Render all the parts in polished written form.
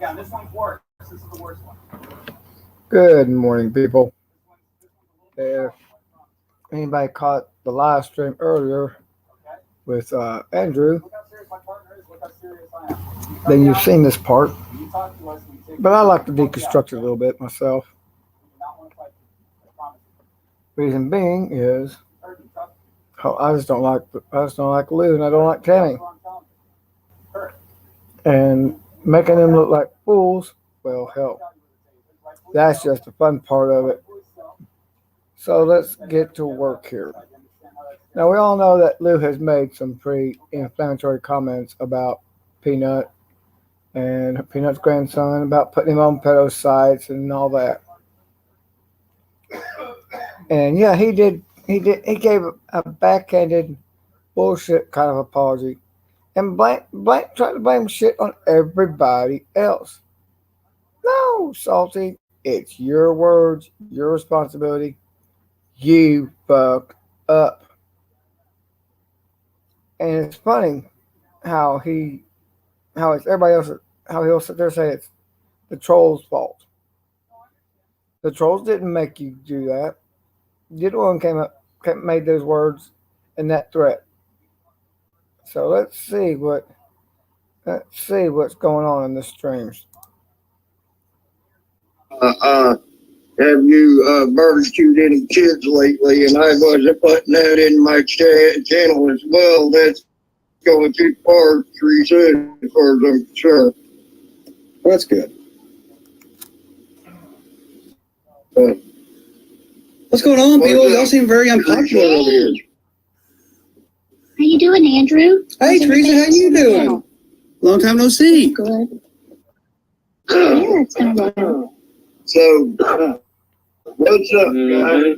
Yeah, this one's worse. This is the worst one. Good morning, people. If anybody caught the live stream earlier Okay? with Andrew, Look how serious my partner is. Look how serious I am. then you've seen this part. You talk to us. We take But I like to deconstruct it a little bit myself. We do not want to fight you. I promise Reason being is you. Heard you talk. I just don't like Lou and I don't like Tammy. That's what I'm telling you. Heard. And making them look like fools, well, hell, that's just the fun part of it. So let's get to work here. Now we all know that Lou has made some pretty inflammatory comments about Peanut and Peanut's grandson, about putting him on pedo sites and all that. And yeah, he did. He gave a backhanded bullshit kind of apology, and tried to blame shit on everybody else. No, Salty, it's your words, your responsibility. You fucked up. And it's funny how it's everybody else, how he'll sit there and say it's the troll's fault. The trolls didn't make you do that. You're the one made those words and that threat. So let's see what's going on in the streams. Have you barbecued any kids lately? And I wasn't putting that in my channel as well. That's going too far, Teresa, as far as I'm concerned. That's good. What's going on, people? Y'all seem very unpopular over here. How you doing, Andrew? Hey, Teresa, how you doing? Long time no see. Good. Yeah, it's been a while. So, what's up, guys?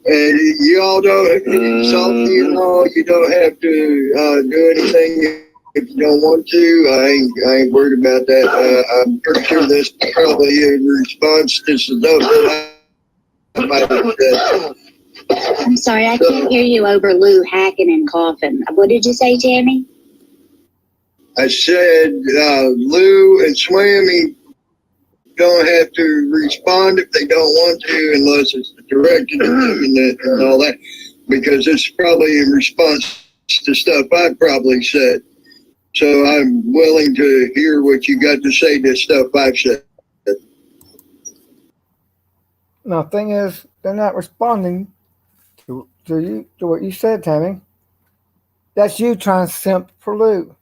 And you all don't, Salty, you don't have to do anything if you don't want to. I ain't worried about that. I'm pretty sure this probably in response to some stuff that I might have said. I'm sorry, I can't hear you over Lou hacking and coughing. What did you say, Tammy? I said Lou and Swammy don't have to respond if they don't want to, unless it's directed at them and all that, because it's probably in response to stuff I probably said. So I'm willing to hear what you got to say to stuff I've said. Now, the thing is, they're not responding to what you said, Tammy. That's you trying to simp for Lou.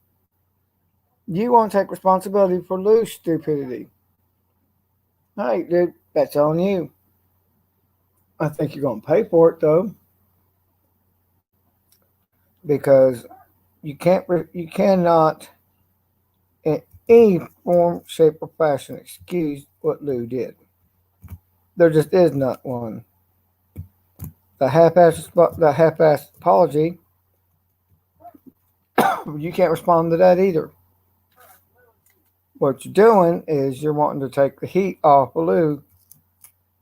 You want to take responsibility for Lou's stupidity. Hey, dude, that's on you. I think you're going to pay for it, though, because you cannot, in any form, shape, or fashion, excuse what Lou did. There just is not one. The half-assed apology, you can't respond to that either. What you're doing is you're wanting to take the heat off of Lou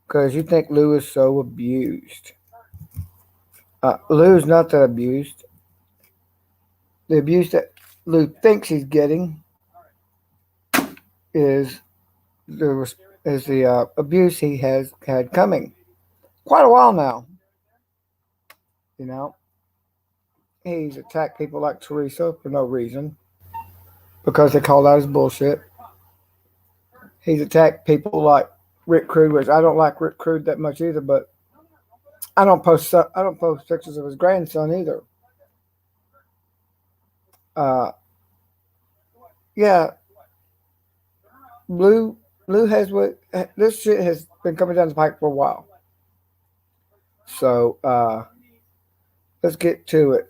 because you think Lou is so abused. Lou's not that abused. The abuse that Lou thinks he's getting is the abuse he has had coming quite a while now. You know, he's attacked people like Teresa for no reason because they called out his bullshit. He's attacked people like Rick Crude, which I don't like Rick Crude that much either, but I don't post pictures of his grandson either. Yeah, Lou has this shit has been coming down the pike for a while. So let's get to it.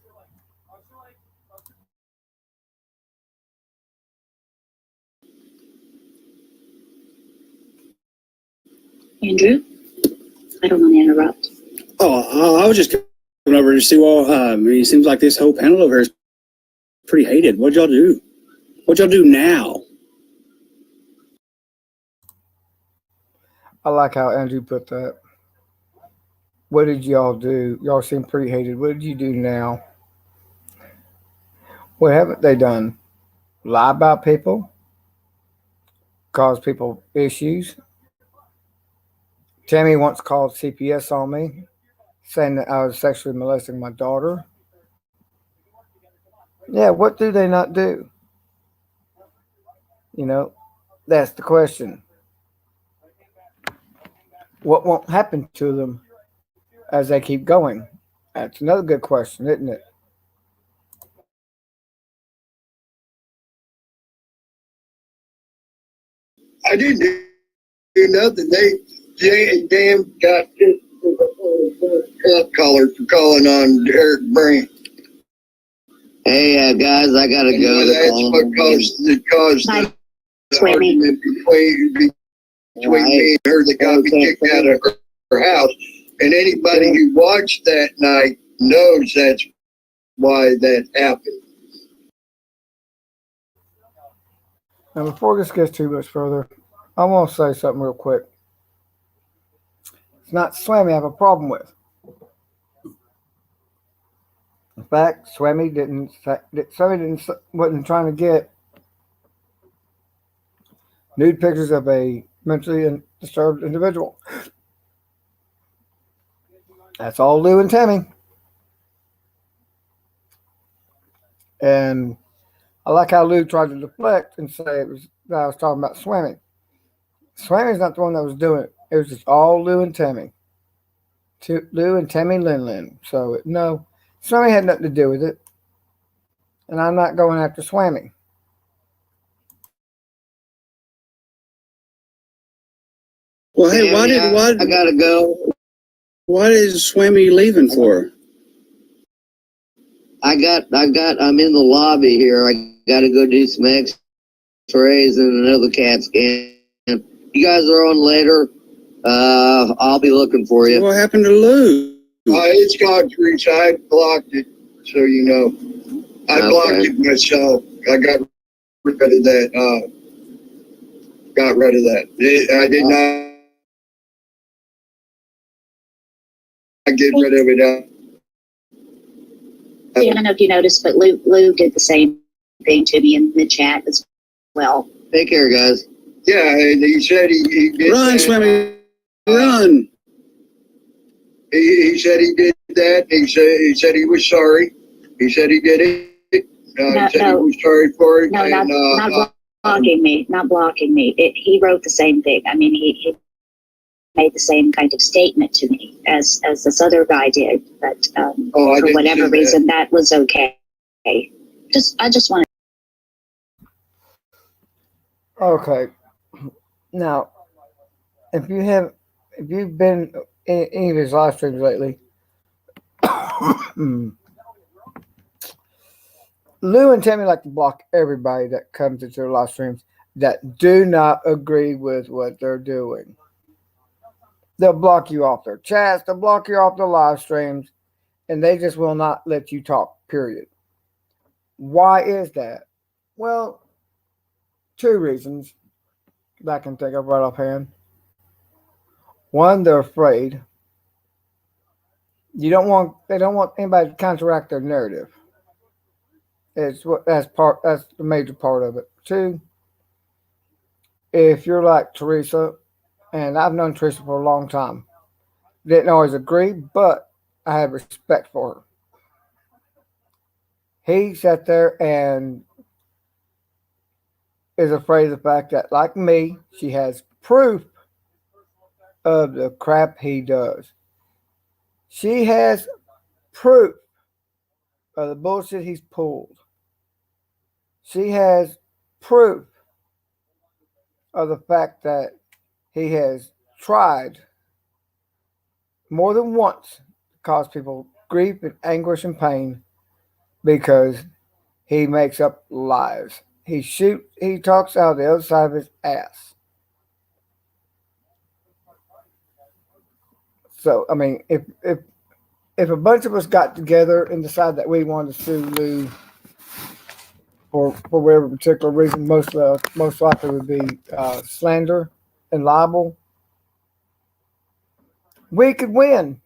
Andrew? I don't want to interrupt. Oh, I was just coming over to see, well, it seems like this whole panel over here is pretty hated. What'd y'all do? What'd y'all do now? I like how Andrew put that. What did y'all do? Y'all seem pretty hated. What did you do now? What haven't they done? Lie about people, cause people issues. Tammy once called CPS on me, saying that I was sexually molesting my daughter. Yeah, what do they not do? You know, that's the question. What won't happen to them as they keep going? That's another good question, isn't it? I didn't do nothing. They damn got collar for calling on Eric Brand. Hey, guys, I gotta go. That's what caused Bye, the Swimmy. argument between me and her that got me kicked out of her house. And anybody who watched that night knows that's why that happened. Now, before this gets too much further, I want to say something real quick. It's not Swammy I have a problem with. In fact, Swammy wasn't trying to get nude pictures of a mentally disturbed individual. That's all Lou and Tammy. And I like how Lou tried to deflect and say it was that I was talking about Swammy. Swammy's not the one that was doing it. It was just all Lou and Tammy. Lou and Tammy Lin. So, no, Swammy had nothing to do with it. And I'm not going after Swammy. Well, hey, I gotta go. What is Swammy leaving for? I'm in the lobby here. I gotta go do some X-rays and another CAT scan. You guys are on later. I'll be looking for you. What happened to Lou? It's gone, Teresa. I blocked it, so you know. I blocked it myself. I got rid of that. I did not get rid of it. I don't know if you noticed, but Lou did the same thing to me in the chat as well. Take care, guys. Yeah, and he said he did Run, that. Swammy, run. He said he did that. He said he was sorry. He said he did it. He said he was sorry for it. No, and, not blocking me. Not blocking me. He wrote the same thing. I mean, he made the same kind of statement to me as this other guy did, but for whatever reason that was okay. I just wanted. Okay. Now, if you've been in any of his live streams lately, Lou and Tammy like to block everybody that comes into their live streams that do not agree with what they're doing. They'll block you off their chats, they'll block you off their live streams, and they just will not let you talk, period. Why is that? Well, two reasons that I can think of right offhand. One, they're afraid. They don't want anybody to counteract their narrative. That's the major part of it. Two, if you're like Teresa, and I've known Teresa for a long time, didn't always agree, but I had respect for her. He sat there and is afraid of the fact that, like me, she has proof of the crap he does. She has proof of the bullshit he's pulled. She has proof of the fact that he has tried more than once to cause people grief and anguish and pain because he makes up lies. He talks out of the other side of his ass. So, I mean, if a bunch of us got together and decided that we wanted to sue Lou for whatever particular reason, most likely would be slander and libel, we could win.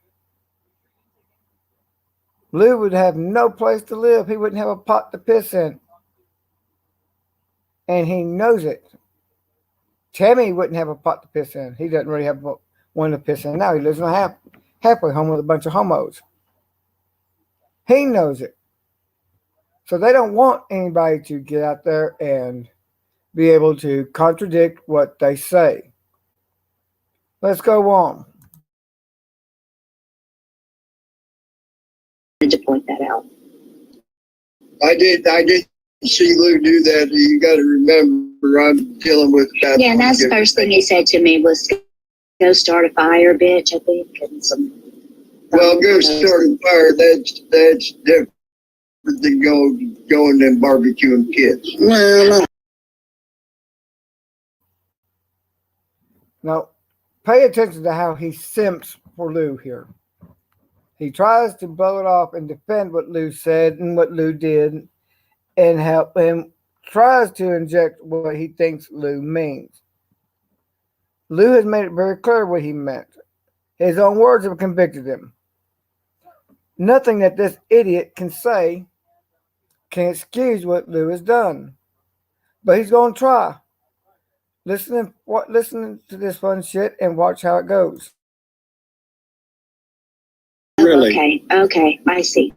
Lou would have no place to live. He wouldn't have a pot to piss in. And he knows it. Tammy wouldn't have a pot to piss in. He doesn't really have one to piss in now. He lives in a halfway home with a bunch of homos. He knows it. So they don't want anybody to get out there and be able to contradict what they say. Let's go on. To point that out. I did see Lou do that. You got to remember, I'm dealing with that. Yeah, and that's the first thing he said to me was, "Go start a fire, bitch." I think, and some. Well, go start a fire. That's different than going and barbecuing kids. Well, Now, pay attention to how he simps for Lou here. He tries to blow it off and defend what Lou said and what Lou did, and help him tries to inject what he thinks Lou means. Lou has made it very clear what he meant. His own words have convicted him. Nothing that this idiot can say can excuse what Lou has done. But he's going to try. Listen to this fun shit and watch how it goes. really. Okay, I see.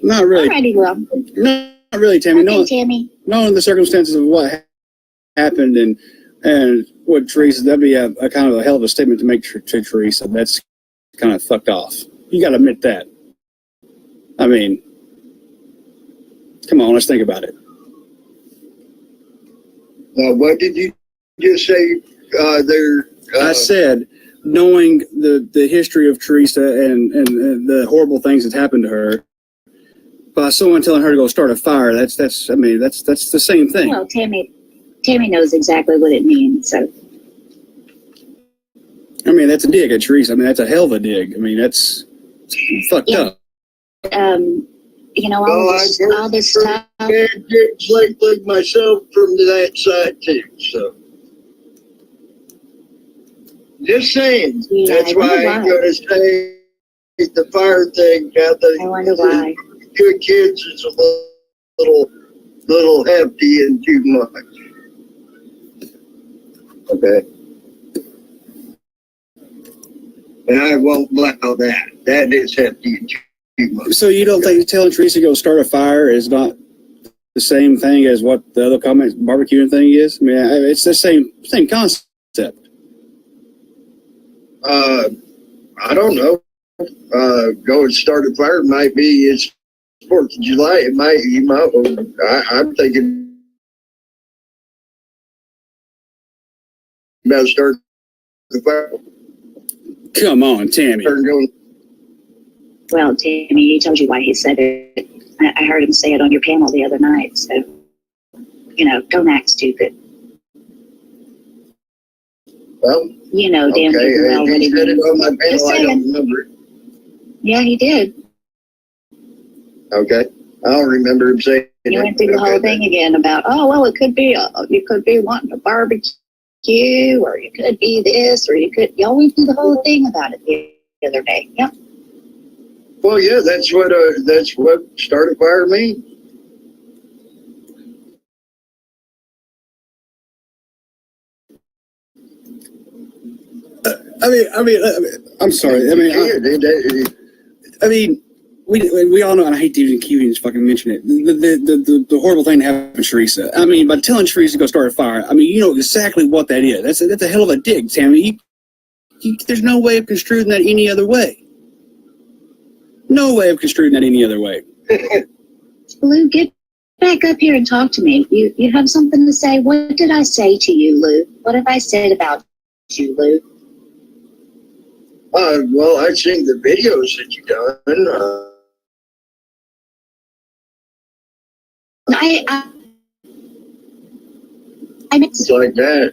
Not really. Alrighty, well. Not really, Tammy. Okay, No, Tammy. knowing the circumstances of what happened and what Teresa, that'd be a kind of a hell of a statement to make to Teresa. That's kind of fucked off. You got to admit that. I mean, come on, let's think about it. What did you just say? I said, knowing the history of Teresa and the horrible things that happened to her, by someone telling her to go start a fire, that's the same thing. Well, Tammy knows exactly what it means. So. I mean, that's a dig at Teresa. I mean, that's a hell of a dig. I mean, that's fucked up. All this stuff. Like myself from that side too. So, just saying. Yeah, That's why I'm going to say the fire thing. I wonder why. Good kids is a little hefty and too much. Okay. And I won't allow that. That is hefty and too much. So you don't think telling Teresa to go start a fire is not the same thing as what the other barbecuing thing is? I mean, it's the same concept. I don't know. Go and start a fire might be it's 4th of July. I'm thinking about starting the fire. Come on, Tammy. Well, Tammy, he told you why he said it. I heard him say it on your panel the other night. So, don't act stupid. Well, damn well what he said it means. on my panel. Just I don't remember it. Yeah, he did. Okay, I don't remember him saying it. You went through the whole thing again about, it could be you could be wanting a barbecue, or you could be this, or y'all went through the whole thing about it the other day. Yep. Well, yeah, that's what start a fire means. I'm sorry. We all know, and I hate to even keep even fucking mention it. The horrible thing that happened to Teresa. I mean, by telling Teresa to go start a fire, I mean, you know exactly what that is. That's a hell of a dig, Tammy. There's no way of construing that any other way. No way of construing that any other way. Lou, get back up here and talk to me. You have something to say? What did I say to you, Lou? What have I said about you, Lou? Well, I've seen the videos that you've done. I meant It's like that,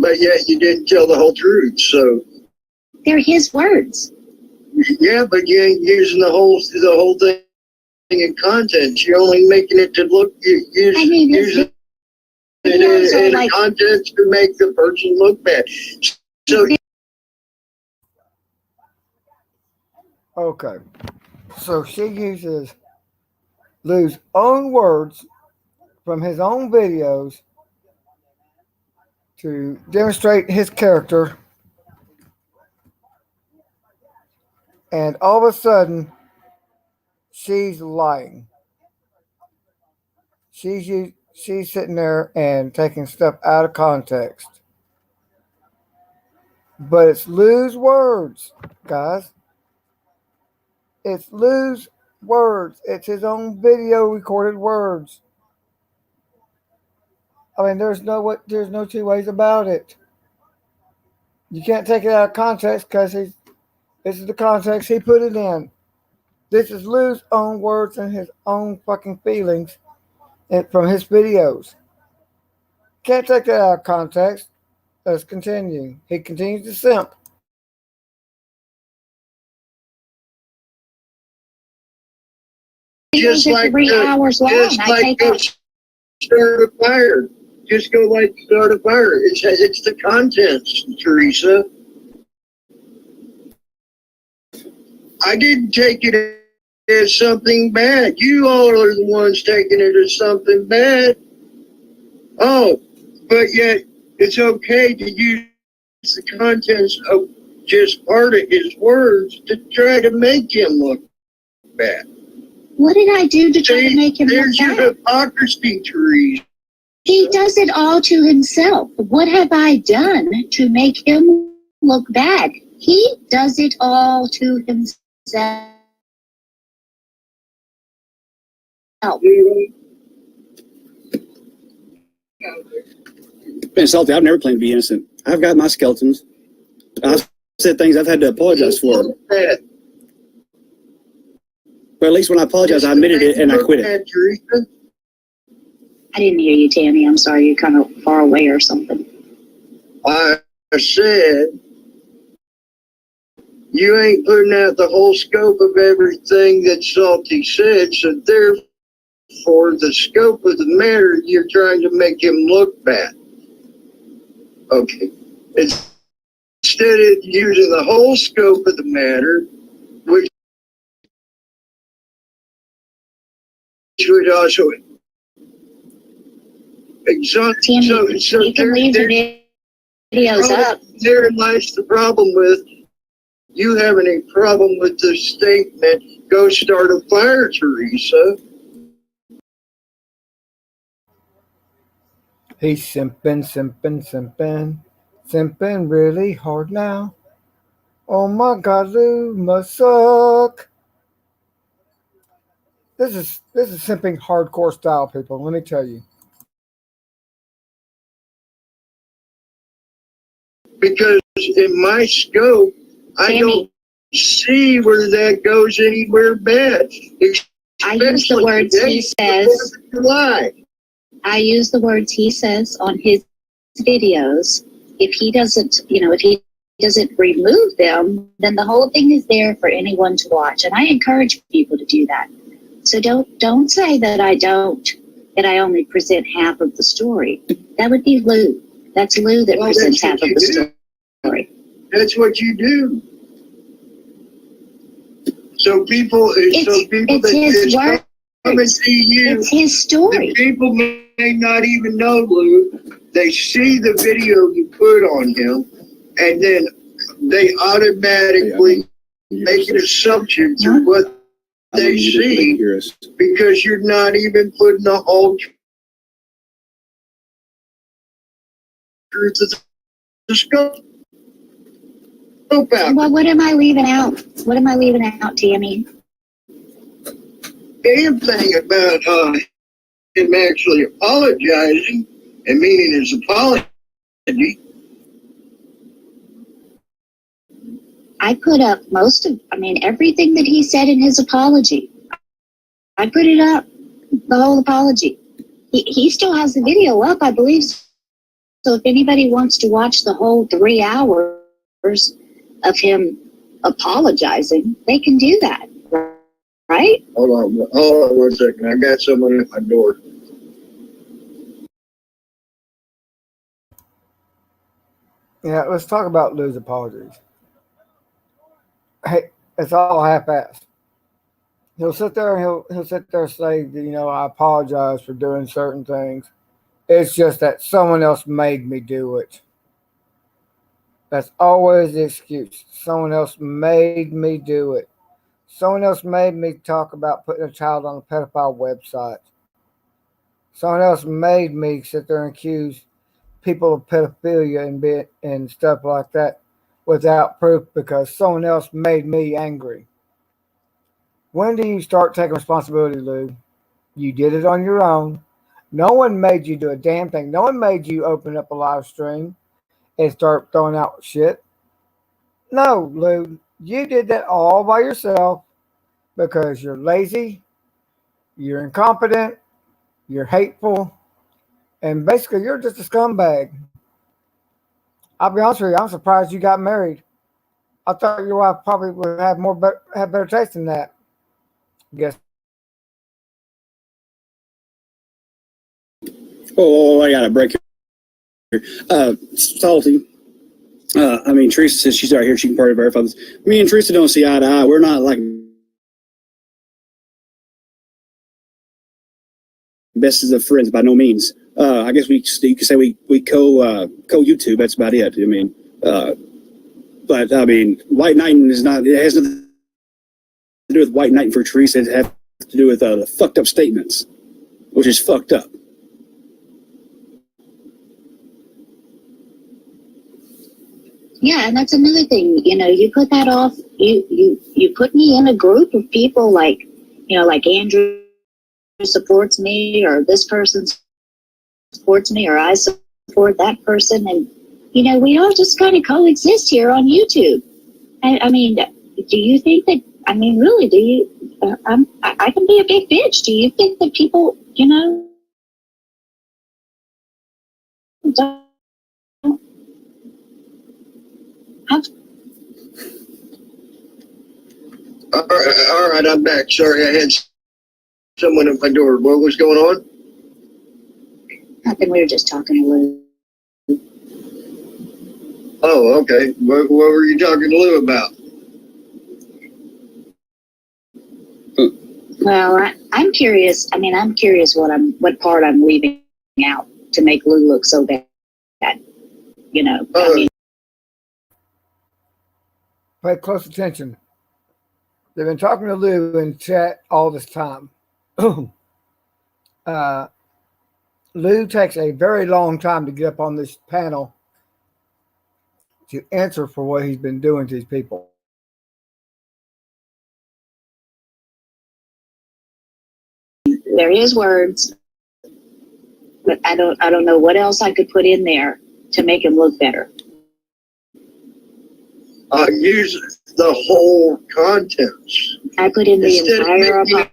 but yet you didn't tell the whole truth. So they're his words. yeah, but you ain't using the whole thing in context. You're only making it to look. Using it in context to make the person look bad. So Okay. So she uses Lou's own words from his own videos to demonstrate his character, and all of a sudden, she's lying. She's sitting there and taking stuff out of context. But it's Lou's words, guys. It's Lou's words. It's his own video recorded words. I mean, there's no two ways about it. You can't take it out of context because this is the context he put it in. This is Lou's own words and his own fucking feelings from his videos. Can't take that out of context. Let's continue. He continues to simp. Just like 3 hours long. just I like take go it. start a fire. Just go like start a fire. It's the contents, Teresa. I didn't take it as something bad. You all are the ones taking it as something bad. Oh, but yet it's okay to use the contents of just part of his words to try to make him look bad. What did I do to try to make him look There's your bad? hypocrisy, Teresa. He does it all to himself. What have I done to make him look bad? He does it all to himself. Been salty. I've never claimed to be innocent. I've got my skeletons. I've said things I've had to apologize for. But at least when I apologized, I admitted it and I quit it. I didn't hear you, Tammy. I'm sorry. You're kind of far away or something. I said, you ain't putting out the whole scope of everything that Salty said, so therefore the scope of the matter, you're trying to make him look bad. Okay. Instead of using the whole scope of the matter, which would also Tammy, you can leave the videos up. Therein lies the problem with you having a problem with the statement, go start a fire, Teresa. He's simping really hard now. Oh my God, Lou must suck. This is simping hardcore style, people. Let me tell you. Because in my scope, I don't see where that goes anywhere bad. I use the words he says. Why? I use the words he says on his videos. If he doesn't, if he doesn't remove them, then the whole thing is there for anyone to watch. And I encourage people to do that. So don't say that I only present half of the story. That would be Lou. That's Lou that presents half of the story. That's what you do. So people It's his word. Come and see you. It's his story. The people may not even know, Lou. They see the video you put on him, and then they automatically make an assumption through what they see because you're not even putting the whole truth of the scope out. Well, what am I leaving out? What am I leaving out, Tammy? Damn thing about him actually apologizing and meaning his apology. I put up everything that he said in his apology. I put it up, the whole apology. He still has the video up, I believe. So if anybody wants to watch the whole 3 hours of him apologizing, they can do that, right? Hold on 1 second. I got someone at my door. Yeah, let's talk about Lou's apologies. Hey, It's all half-assed. He'll sit there and he'll sit there and say, I apologize for doing certain things. It's just that someone else made me do it. That's always the excuse. Someone else made me do it. Someone else made me talk about putting a child on a pedophile website. Someone else made me sit there and accuse people of pedophilia and stuff like that without proof because someone else made me angry. When do you start taking responsibility, Lou? You did it on your own. No one made you do a damn thing. No one made you open up a live stream and start throwing out shit. No, Lou, you did that all by yourself because you're lazy, you're incompetent, you're hateful, and basically you're just a scumbag. I'll be honest with you, I'm surprised you got married. I thought your wife probably would have better taste than that. Guess. Oh, I got a break here. Salty. Teresa says she's right here. She can party with her. Me and Teresa don't see eye to eye. We're not like best of friends by no means. I guess you could say we co YouTube. That's about it. But white knighting is not. It has nothing to do with white knighting for Teresa. It has to do with the fucked up statements, which is fucked up. Yeah, and that's another thing. You put that off. You put me in a group of people like Andrew supports me, or this person supports me, or I support that person, and we all just kind of coexist here on YouTube. Do you think that? Really, do you? I can be a big bitch. Do you think that people, don't have? All right, I'm back. Sorry, I had someone at my door. What was going on? Nothing. We were just talking a little. Oh, okay. What were you talking to Lou about? Well, I'm curious. I'm curious what part I'm leaving out to make Lou look so bad. Pay close attention. They've been talking to Lou in chat all this time. Lou takes a very long time to get up on this panel to answer for what he's been doing to these people. There is words, but I don't know what else I could put in there to make him look better. Use the whole contents. I put in the entire apology.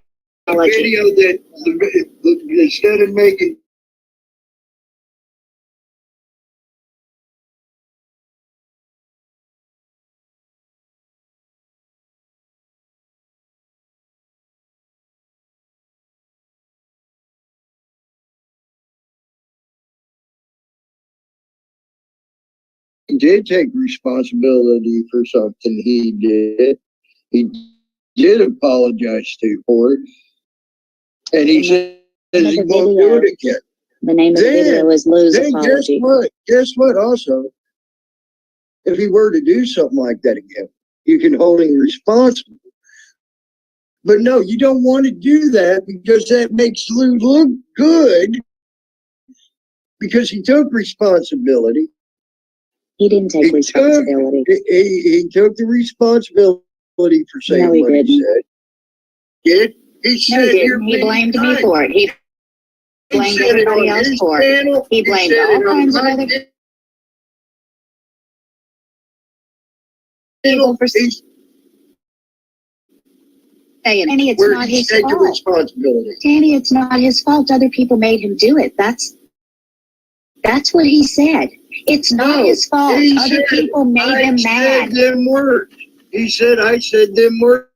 Video that instead of making did take responsibility for something he did. He did apologize for it. And he says he won't do it again. The name of the video is Lou's apology. Guess what also? If he were to do something like that again, you can hold him responsible. But no, you don't want to do that because that makes Lou look good because he took responsibility. He didn't take responsibility. He took the responsibility for saying what he said. Did he said he blamed me for it. He blamed everybody else for it. He blamed all kinds of other people for saying, Tanny, it's not his fault. Tanny, it's not his fault. Other people made him do it. That's what he said. It's not his fault. Other people made him mad. Them words. He said, I said them words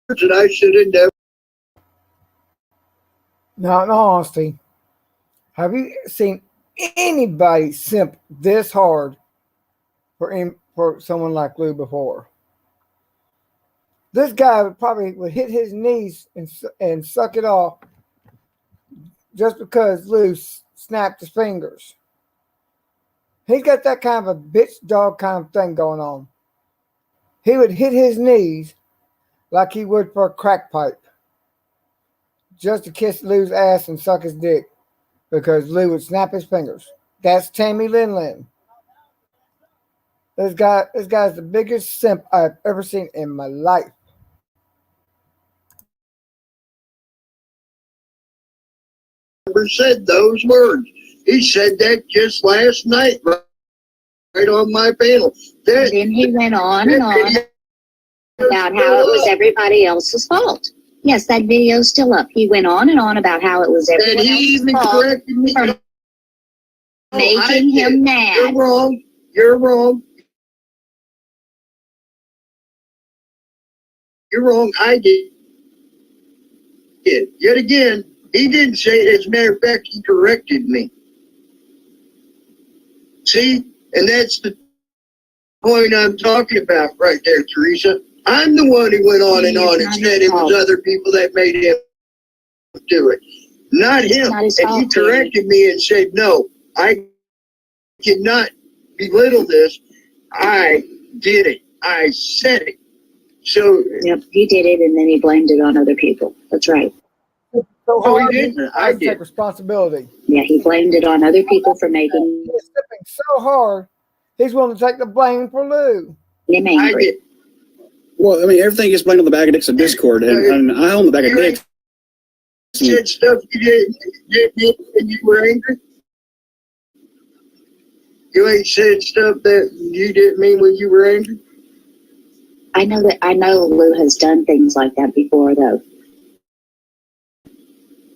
that I should have never. Now, in all honesty, have you seen anybody simp this hard for someone like Lou before? This guy would hit his knees and suck it off just because Lou snapped his fingers. He's got that kind of a bitch dog kind of thing going on. He would hit his knees like he would for a crack pipe just to kiss Lou's ass and suck his dick because Lou would snap his fingers. That's Tammy Lin. This guy's the biggest simp I've ever seen in my life. Never said those words. He said that just last night, right on my panel. And then he went on and on about how it was everybody else's fault. Yes, that video's still up. He went on and on about how it was everyone And he else's even fault corrected me. for making him mad. You're wrong. You're wrong. You're wrong. I did. Yet again, he didn't say it. As a matter of fact, he corrected me. See? And that's the point I'm talking about right there, Teresa. I'm the one who went on and on and said it was other people that made him do it. Not him. And he corrected me and said, no, I cannot belittle this. I did it. I said it. So, Yep, he did it, and then he blamed it on other people. That's right. So no, hard, he didn't. I has to did. take responsibility. Yeah, he blamed it on other people for making He's stepping so hard, he's willing to take the blame for Lou. him I angry. did. Well, I mean, everything gets blamed on the bag of dicks of Discord, and I own the bag of dicks. You said stuff you didn't and you were angry. You ain't said stuff that you didn't mean when you were angry. I know Lou has done things like that before, though.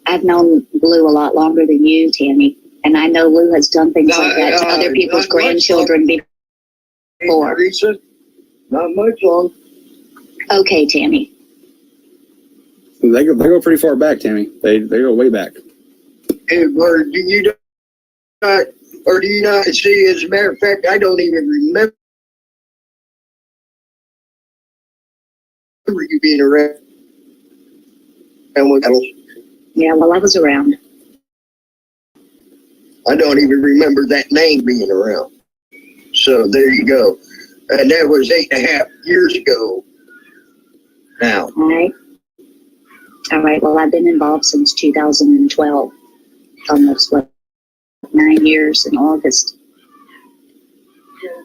I've known Lou a lot longer than you, Tammy, and I know Lou has done things like that to other people's grandchildren before. Teresa, not much long. Okay, Tammy. They go pretty far back, Tammy. They go way back. Or do you not? Or do you not see? As a matter of fact, I don't even remember you being around with adults. Yeah, well, I was around. I don't even remember that name being around. So there you go. And that was 8.5 years ago. Now. All right. Well, I've been involved since 2012. Almost, 9 years in August.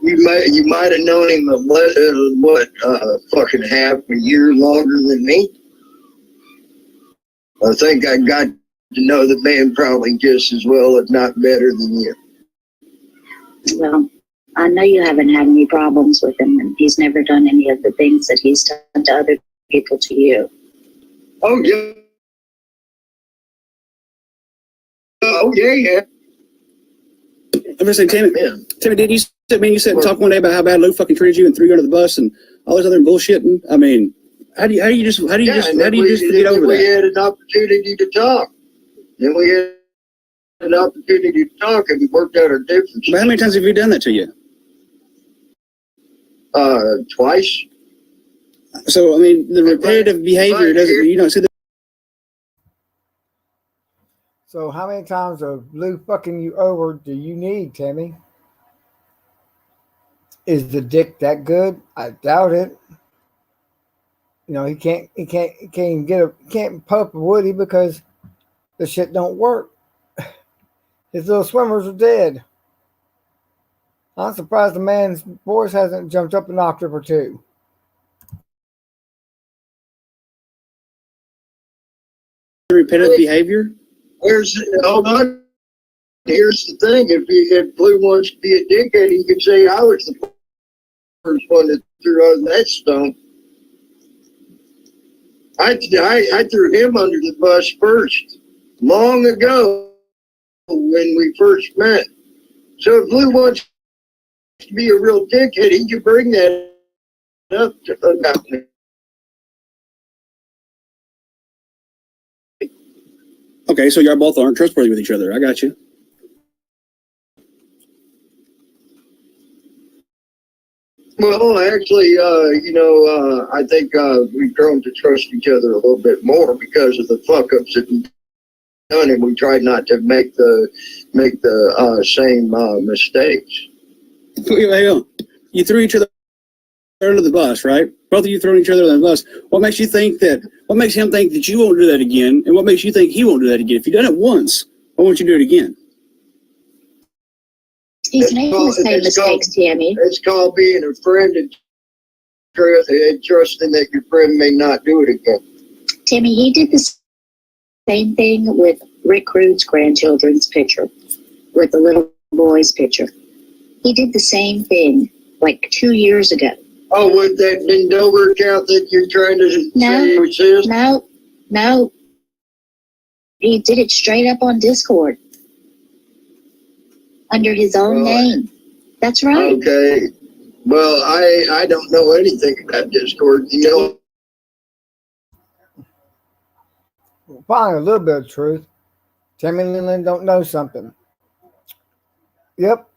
You might have known him fucking half a year longer than me. I think I got to know the man probably just as well, if not better than you. Well, I know you haven't had any problems with him, and he's never done any of the things that he's done to other people to you. Oh, yeah. Oh, yeah. I'm gonna say, Tammy, did you talk one day about how bad Lou fucking treated you and threw you under the bus and all this other bullshit? And I mean, how do you just get over We that? had an opportunity to talk. Then we had an opportunity to talk, and we worked out our differences. But how many times have you done that to you? Twice. So I mean, the repetitive behavior doesn't. You don't see the. So how many times of Lou fucking you over do you need, Tammy? Is the dick that good? I doubt it. You know, he can't pump Woody because the shit don't work. His little swimmers are dead. I'm surprised the man's voice hasn't jumped up an octave or two. Repetitive behavior? Hold on. Here's the thing. If Blue wants to be a dickhead, he can say I was the first one that threw out that stone. I threw him under the bus first, long ago, when we first met. So if Blue wants to be a real dickhead, he can bring that up about me. Okay, so y'all both aren't trustworthy with each other. I got you. Well, actually, I think we've grown to trust each other a little bit more because of the fuck ups that we've done, and we tried not to make the same mistakes. Hang on. You threw each other under the bus, right? Both of you throwing each other under the bus. What makes him think that you won't do that again? And what makes you think he won't do that again? If you've done it once, why won't you do it again? He's made the same mistakes, Tammy. It's called being a friend and trusting that your friend may not do it again. Timmy, he did the same thing with Rick Rude's grandchildren's picture, with the little boy's picture. He did the same thing like 2 years ago. Oh, with that bend over account that you're trying to say was his? No. He did it straight up on Discord. Under his own name. That's right. Okay. Well, I don't know anything about Discord, Finally, a little bit of truth. Tammy and Lynn don't know something. Yep.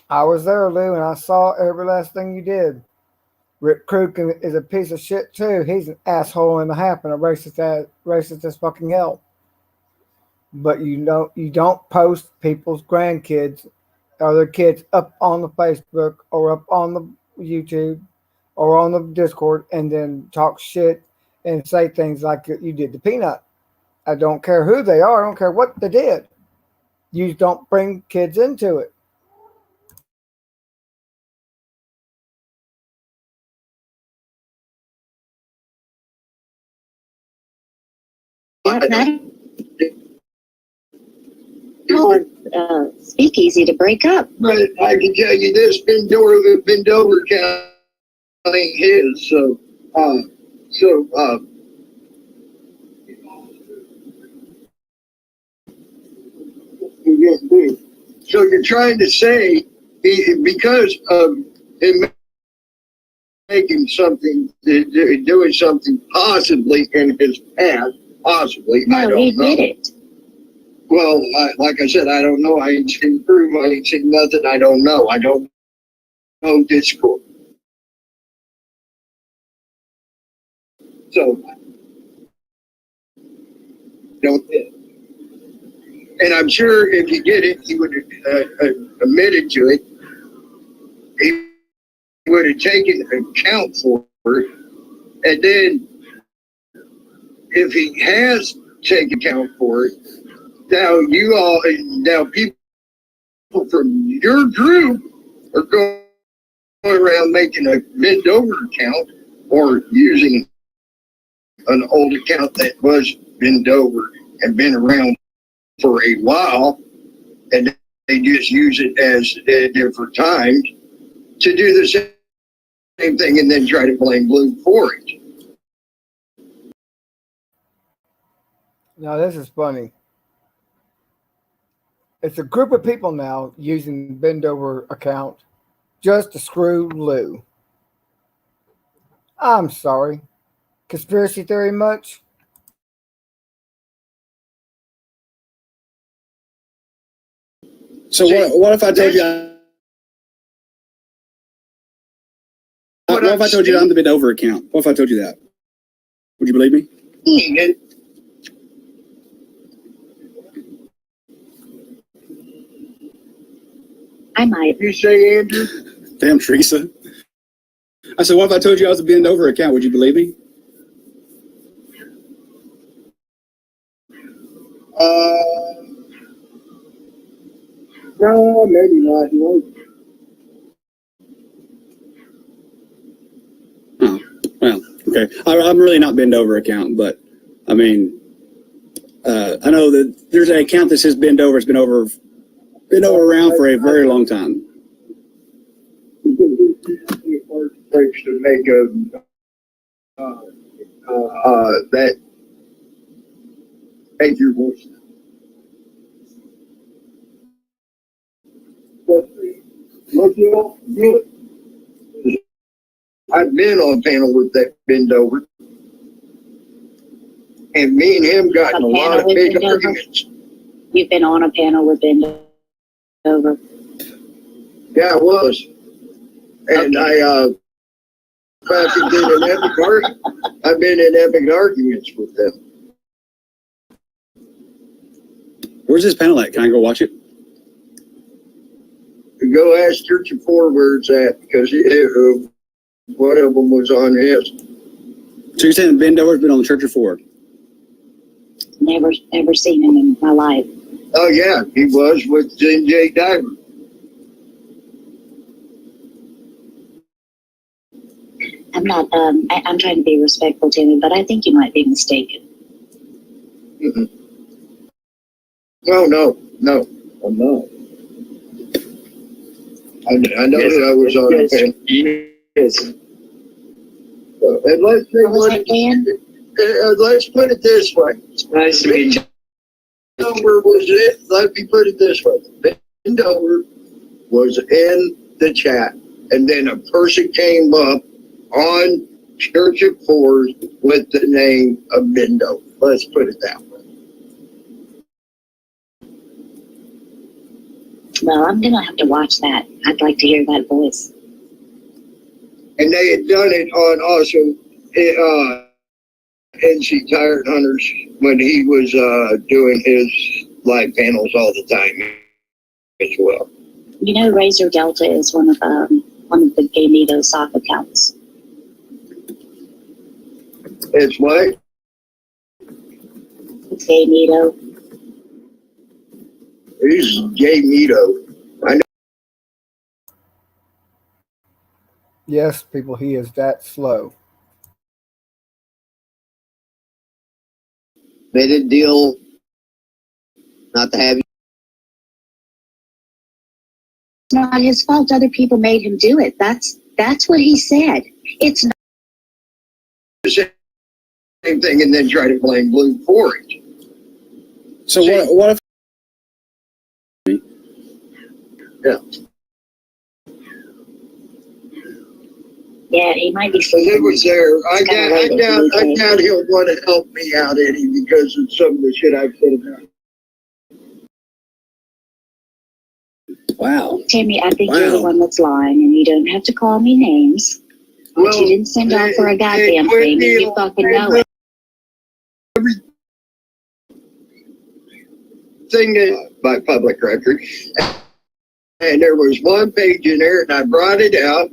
I was there, Lou, and I saw every last thing you did. Rick Kruken is a piece of shit too. He's an asshole and a half and a racist as fucking hell. But you don't post people's grandkids or their kids up on the Facebook or up on the YouTube or on the Discord and then talk shit and say things like you did to Peanut. I don't care who they are. I don't care what they did. You don't bring kids into it. Speakeasy to break up. But I can tell you this, bend over count ain't his, so you're trying to say because of him making something, doing something possibly in his past, possibly, I don't know. No, he did it. Well, like I said, I don't know. I ain't seen proof. I ain't seen nothing. I don't know. I don't know Discord. So, don't. And I'm sure if you did it, he would have admitted to it. He would have taken account for it. And then, if he has taken account for it, now people from your group are going around making a bend over account or using an old account that was bent over and been around for a while, and they just use it as at different times to do the same thing and then try to blame Blue for it. Now this is funny. It's a group of people now using the bend over account just to screw Lou. I'm sorry. Conspiracy theory much? So what if I told you? What if I told you I'm the bend over account? What if I told you that? Would you believe me? I might. You say, Andrew? Damn, Teresa. I said, what if I told you I was a bend over account? Would you believe me? No, maybe not. Oh, well, okay. I'm really not bend over account, but I mean, I know that there's an account that says bend over. It's been over around for a very long time. To make that make your voice. But look, I've been on a panel with that bend over, and me and him got in a lot of big arguments. You've been on a panel with bend over. Yeah, I was. And I've been in epic arguments with them. Where's this panel at? Can I go watch it? Go ask Church of Four where it's at, because one of them was on his. So you're saying Ben Dover's been on the Church of Four? Never seen him in my life. Oh yeah, he was with J. Diver. I'm not. I'm trying to be respectful to him, but I think you might be mistaken. Mm-mm. No, I'm not. I know Yes. that I was on Yes. the panel. Yes. And let's put it this way. Nice to meet you. Dover was it. Let me put it this way. Ben Dover was in the chat, and then a person came up on Church of Fours with the name of Ben Dover. Let's put it that way. Well, I'm gonna have to watch that. I'd like to hear that voice. And they had done it on also NC Tired Hunters when he was doing his live panels all the time as well. You know, Razor Delta is one of the Gay Nito sock accounts. It's what? It's Gay Nito. He's Jay Mito. I know. Yes, people, he is that slow. Made a deal not to have you. It's not his fault. Other people made him do it. That's what he said. It's not. Same thing, and then try to blame Blue for it. So what if? Yeah. Yeah, he might be. So it was there. I doubt doubt he'll want to help me out any because of some of the shit I've said about. Wow. Tammy, I think you're the one that's lying, and you don't have to call me names. But you didn't send off for a goddamn thing, and you fucking know it. Thing by public record, and there was one page in there, and I brought it out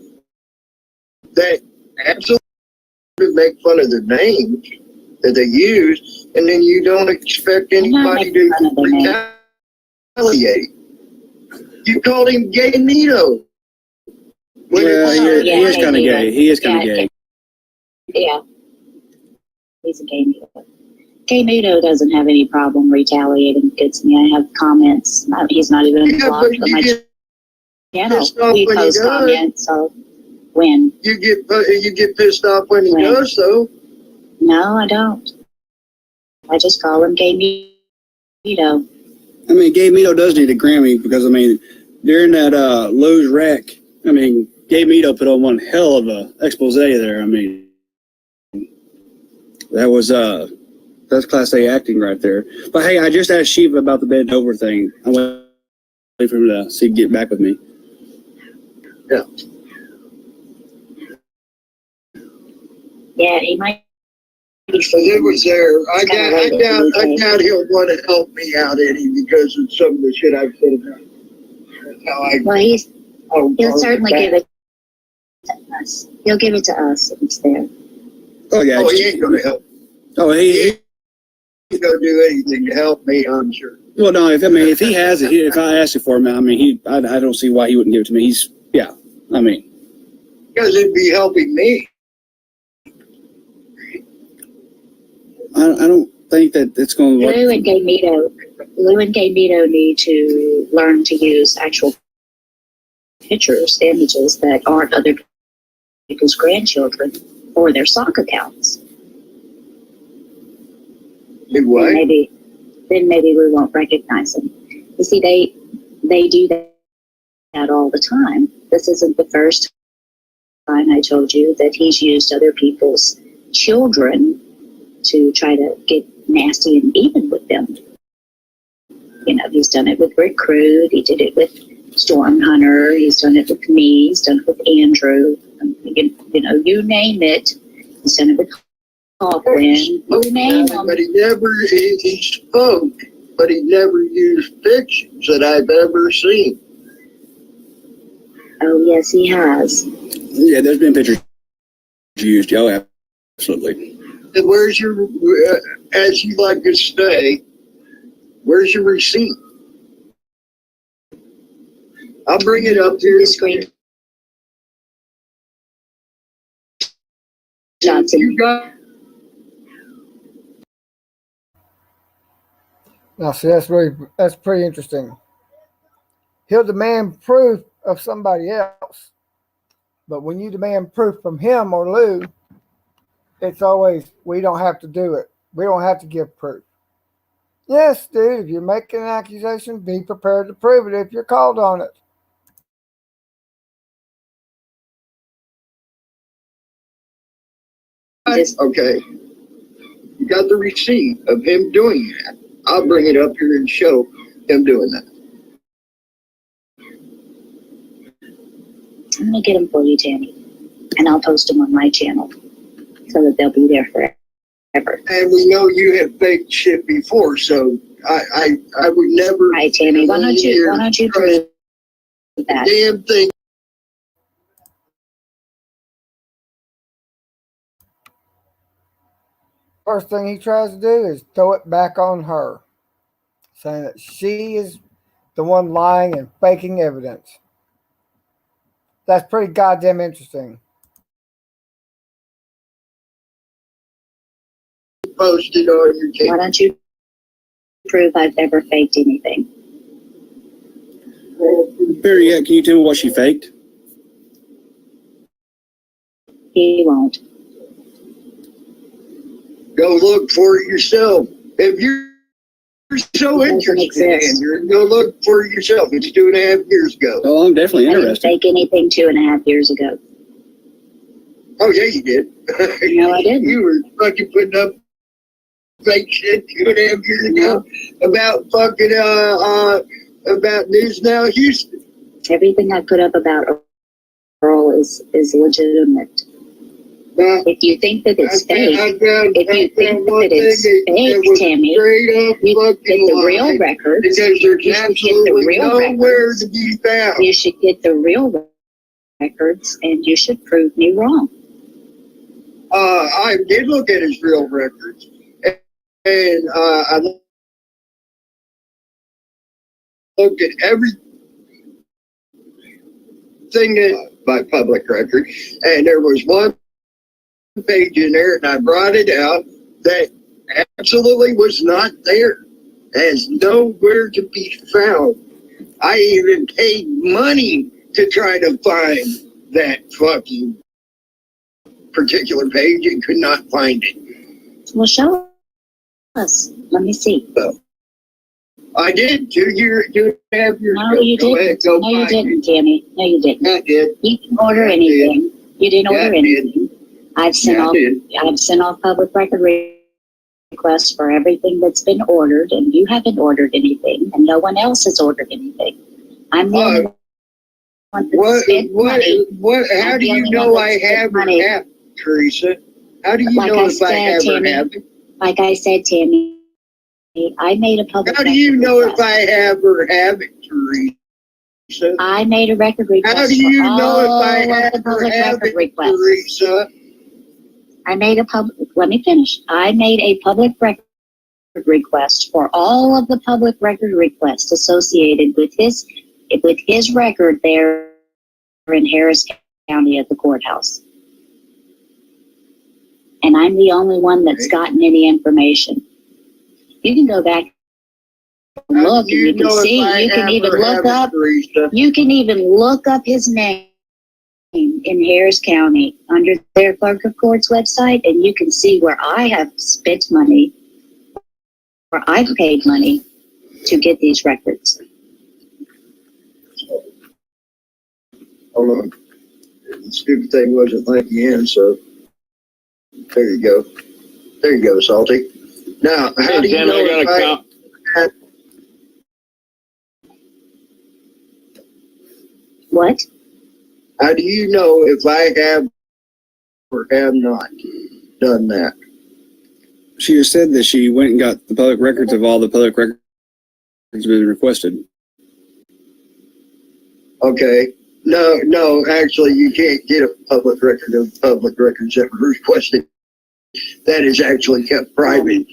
that absolutely make fun of the names that they use, and then you don't expect anybody to retaliate. You called him Gay Nito. Well, he is kind of gay. He is kind of gay. Yeah. He's a Gay Nito. Gay Nito doesn't have any problem retaliating against me. I have comments. He's not even blocked on my channel. We post comments, so when? You get pissed off when he does, though. No, I don't. I just call him Gay Nito. I mean, Gay Mito does need a Grammy because, I mean, during that Lowe's wreck, I mean, Gay Mito put on one hell of a expose there. I mean, that was that's Class A acting right there. But hey, I just asked Sheep about the Ben Dover thing. I'm waiting for him to see get back with me. Yeah. Yeah, he might. So it was there. I doubt he'll want to help me out any because of some of the shit I've said about how I. Well, he'll certainly give it to us. He'll give it to us if it's there. Oh yeah. Oh, he ain't gonna help. Oh, he ain't gonna do anything to help me. I'm sure. Well, no. If he has it, if I ask it for him, I mean, I don't see why he wouldn't give it to me. I mean, because it'd be helping me. I don't think that it's going to work. Lou and Gay Mito need to learn to use actual pictures, images that aren't other people's grandchildren for their sock accounts. Do what? Then maybe we won't recognize them. You see, they do that all the time. This isn't the first time I told you that he's used other people's children to try to get nasty and even with them. You know, he's done it with Rick Crude. He did it with Storm Hunter. He's done it with me. He's done it with Andrew. You name it. He's done it with Hawk.wynd. You name them. But he spoke, but he never used pictures that I've ever seen. Oh, yes, he has. Yeah, there's been pictures used. Oh, absolutely. And where's your, as you like to say, where's your receipt? I'll bring it up here. The screen. Johnson. You got Now, see, that's pretty interesting. He'll demand proof of somebody else, but when you demand proof from him or Lou, it's always, we don't have to do it. We don't have to give proof. Yes, dude, if you're making an accusation, be prepared to prove it if you're called on it. okay. You got the receipt of him doing that. I'll bring it up here and show him doing that. I'm going to get them for you, Tammy. And I'll post them on my channel so that they'll be there forever. And we know you have faked shit before, so I would never. All right, Tammy, why don't you prove that? Damn thing. First thing he tries to do is throw it back on her, saying that she is the one lying and faking evidence. That's pretty goddamn interesting. Posted on your channel. Why don't you prove I've ever faked anything? Barry, can you tell me what she faked? He won't. Go look for it yourself. If you're so interested, Andrew, go look for it yourself. It's 2.5 years ago. Oh, I'm definitely I didn't interested. fake anything 2.5 years ago. Oh, yeah, you did. No, I didn't. You were fucking putting up fake shit 2.5 years ago about fucking, about News Now Houston. Everything I put up about Earl is legitimate. If you think that it's fake, if you think that it's fake, Tammy, you should get the real records. Because there's You should get the absolutely real nowhere records. to be found. You should get the real records, and you should prove me wrong. I did look at his real records, and I looked at everything by public record, and there was one page in there, and I brought it out, that absolutely was not there. Has nowhere to be found. I even paid money to try to find that fucking particular page and could not find it. Well, show us. Let me see. So, I did 2.5 years No, ago. you Go ahead, didn't. go No, you find it. didn't, Tammy. No, you didn't. I did. You didn't order Yeah, I anything. You didn't Yeah, I order did. anything. I've sent Yeah, I off. did. I've sent off public record requests for everything that's been ordered, and you haven't ordered anything, and no one else has ordered anything. I'm the only one that spent money. How I'm do the you only know one I that spent have or money. haven't, Teresa? How do you Like know I if I said, have or Tammy, haven't? Like I said, Tammy, I made a public How do record you know if request. I have or haven't, Teresa? I made a record request How do you for know if all I of the have or public record haven't, requests. Teresa? I made a public, let me finish. I made a public record request for all of the public record requests associated with his record there in Harris County at the courthouse. And I'm the only one that's gotten any information. You can go back and How look, do and you can know if see, I you can have even or look haven't, up, Teresa? you can even look up his name in Harris County under their clerk of court's website, and you can see where I have spent money, where I've paid money to get these records. Hold on. The stupid thing wasn't letting you in, so there you go. There you go, Salty. Now, how do you know if I What? How do you know if I have or have not done that? She just said that she went and got the public records of all the public records been requested. Okay. No, actually, you can't get a public record of public records that were requested. That is actually kept private.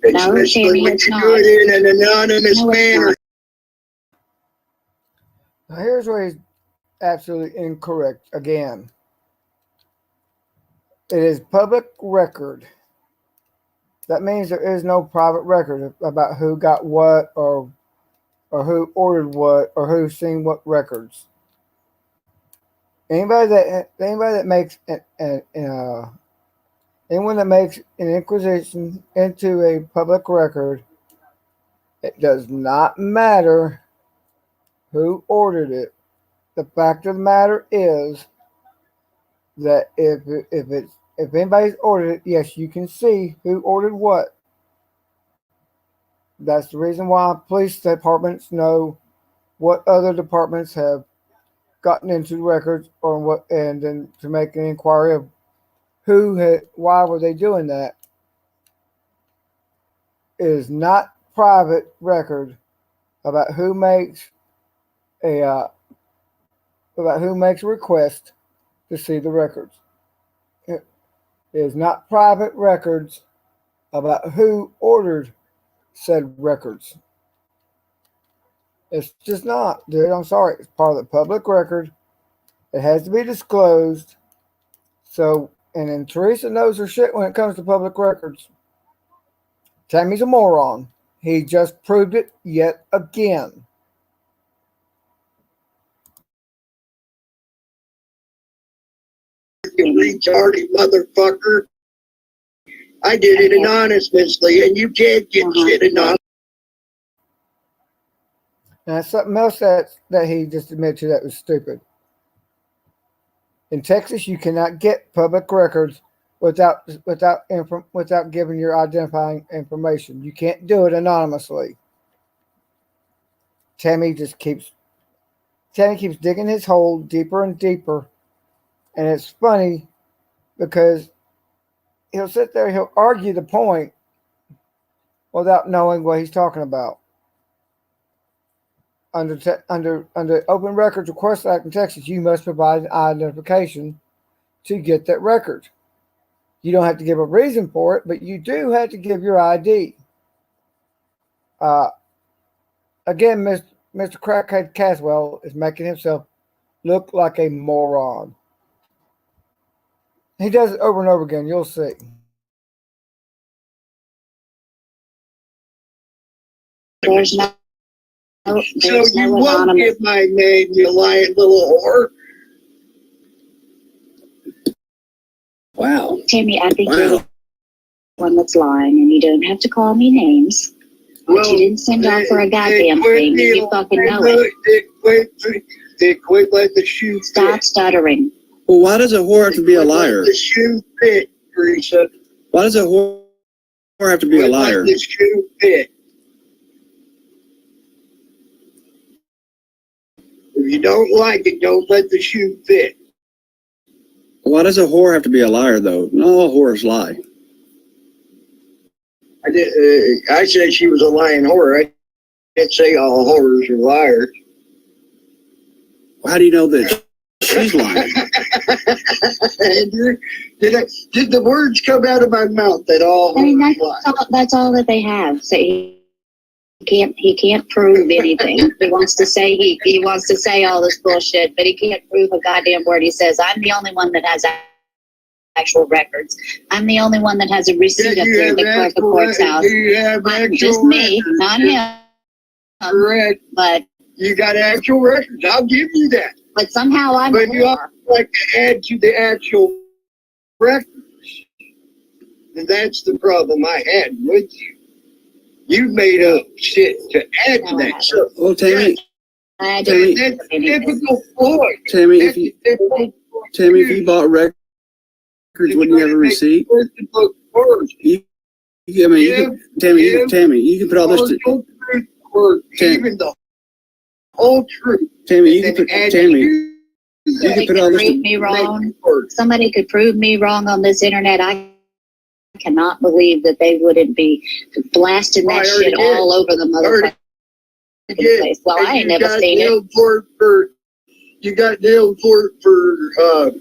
No, Especially Tammy, when it's you not. do it in an anonymous No, it's manner. not. Now, here's where he's absolutely incorrect again. It is public record. That means there is no private record about who got what or who ordered what or who seen what records. Anybody that makes anyone that makes an inquisition into a public record, it does not matter who ordered it. The fact of the matter is that if anybody's ordered it, yes, you can see who ordered what. That's the reason why police departments know what other departments have gotten into the records or what, and then to make an inquiry of why were they doing that. It is not private record about who makes a request to see the records. It is not private records about who ordered said records. It's just not, dude. I'm sorry. It's part of the public record. It has to be disclosed. So, and then Teresa knows her shit when it comes to public records. Tammy's a moron. He just proved it yet again. You retarded motherfucker. I did it anonymously, and you can't get shit anonymous. And that's something else that he just admitted to that was stupid. In Texas, you cannot get public records without giving your identifying information. You can't do it anonymously. Tammy keeps digging his hole deeper and deeper, and it's funny because he'll sit there, he'll argue the point without knowing what he's talking about. Under Open Records Request Act in Texas, you must provide an identification to get that record. You don't have to give a reason for it, but you do have to give your ID. Again, Mr. Crackhead Caswell is making himself look like a moron. He does it over and over again. You'll see. There's no So there's you no won't anonymous. give my name, you lying little whore. Wow. Tammy, I think you're the one that's lying, and you don't have to call me names. But you didn't send off for a goddamn thing, and you fucking know it. They quit let the shoe Stop fit. stuttering. Well, why does a whore have to be a liar? Let the shoe fit, Teresa. Why does a whore have to be a Quit liar? letting the shoe fit. If you don't like it, don't let the shoe fit. Why does a whore have to be a liar, though? No, all whores lie. I said she was a lying whore. I didn't say all whores are liars. How do you know that she's lying? Did the words come out of my mouth that all I mean, whores lie? that's all that they have. So he can't prove anything. He wants to say he wants to say all this bullshit, but he can't prove a goddamn word. He says, "I'm the only one that has actual records. I'm the only one that has a receipt up there at the clerk of court's house. Just me, not him. Correct. But You got actual records. I'll give you that. but somehow I'm But you more. also like to add to the actual records. And that's the problem I had with you. You made up shit to add to that. So, Well, Tammy, I Tammy, don't that's typical Floyd. Tammy, That's typical Tammy, if you bought records, wouldn't you have a receipt? You can put all this. Even the whole truth. Tammy, you and can put then add Tammy. to You that. can Somebody put could all this. prove me Make wrong. it work. Somebody could prove me wrong on this internet. I cannot believe that they wouldn't be blasting Well, I that already shit did. all over the Already motherfucking did. place. Well, And I ain't you never got seen it. nailed you got nailed for 4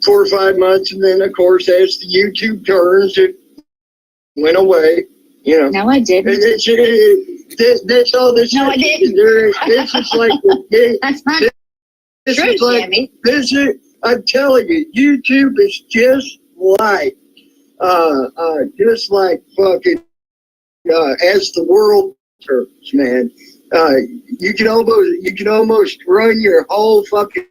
or 5 months, and then of course as the YouTube turns, it went away. You know. No, I didn't. That's all this. No, I didn't. This is like That's not this true, is like Tammy. this is. I'm telling you, YouTube is just like fucking as the world turns, man. You can almost run your whole fucking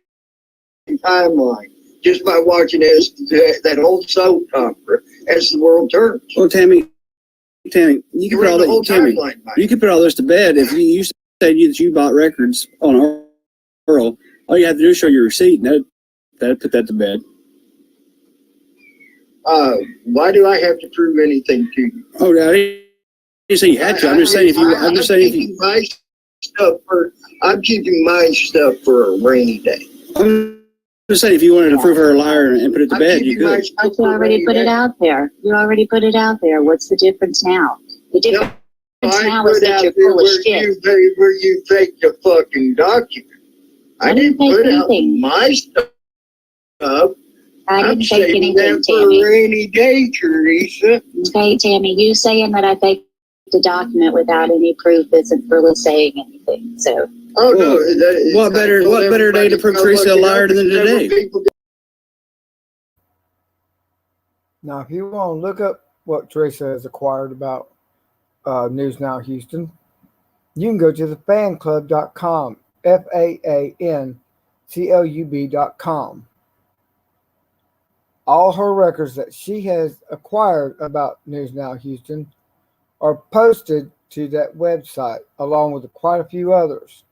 timeline just by watching that old soap opera as the world turns. Well, Tammy, you can put all that. Tammy, you can put all this to bed if you said that you bought records on Earl. All you have to do is show your receipt, and that'd put that to bed. Why do I have to prove anything to you? Oh, I didn't say you had to. I'm just saying if you. I'm just saying if you. I'm keeping my stuff for a rainy day. I'm just saying if you wanted to prove her a liar and put it to bed, you could. But you already put it out there. You already put it out there. What's the difference now? The difference now is that you're full of shit. Where you faked a fucking document. I didn't put out my stuff. I I'm didn't fake saving anything, that for a Tammy. rainy day, Teresa. Okay, Tammy, you saying that I faked the document without any proof isn't really saying anything. So. Oh no! What better day to prove Teresa a liar than today? Now, if you want to look up what Teresa has acquired about News Now Houston, you can go to the fanclub.com, FAANCLUB.com. All her records that she has acquired about News Now Houston are posted to that website, along with quite a few others.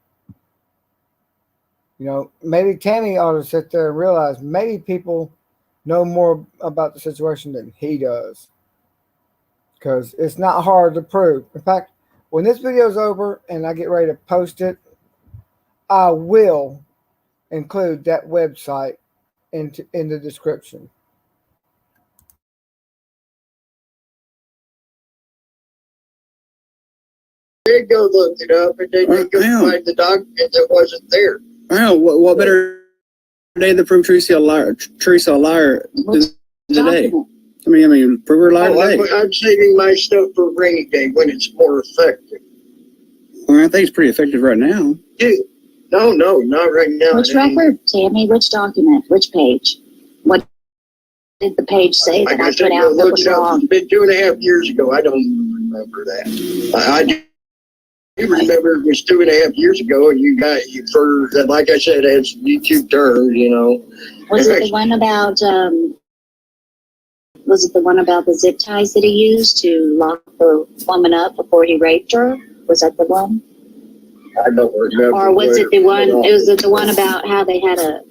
You know, maybe Tammy ought to sit there and realize maybe people know more about the situation than he does. Because it's not hard to prove. In fact, when this video is over and I get ready to post it, I will include that website in the description. They go look it up, and then they couldn't find the document that wasn't there. Wow, what better day to prove Teresa a liar than today? I mean, prove her a liar today. I'm saving my stuff for a rainy day when it's more effective. Well, I think it's pretty effective right now. Dude, no, not right now. Which record, Tammy? Which document? Which page? What did the page say that I put out that was wrong? It's been 2.5 years ago. I don't even remember that. I do remember it was 2.5 years ago, and you for like I said, as YouTube turned, you know. Was it the one about? Was it the one about the zip ties that he used to lock the woman up before he raped her? Was that the one? I don't remember. Or was it the one? Was it the one about how they had a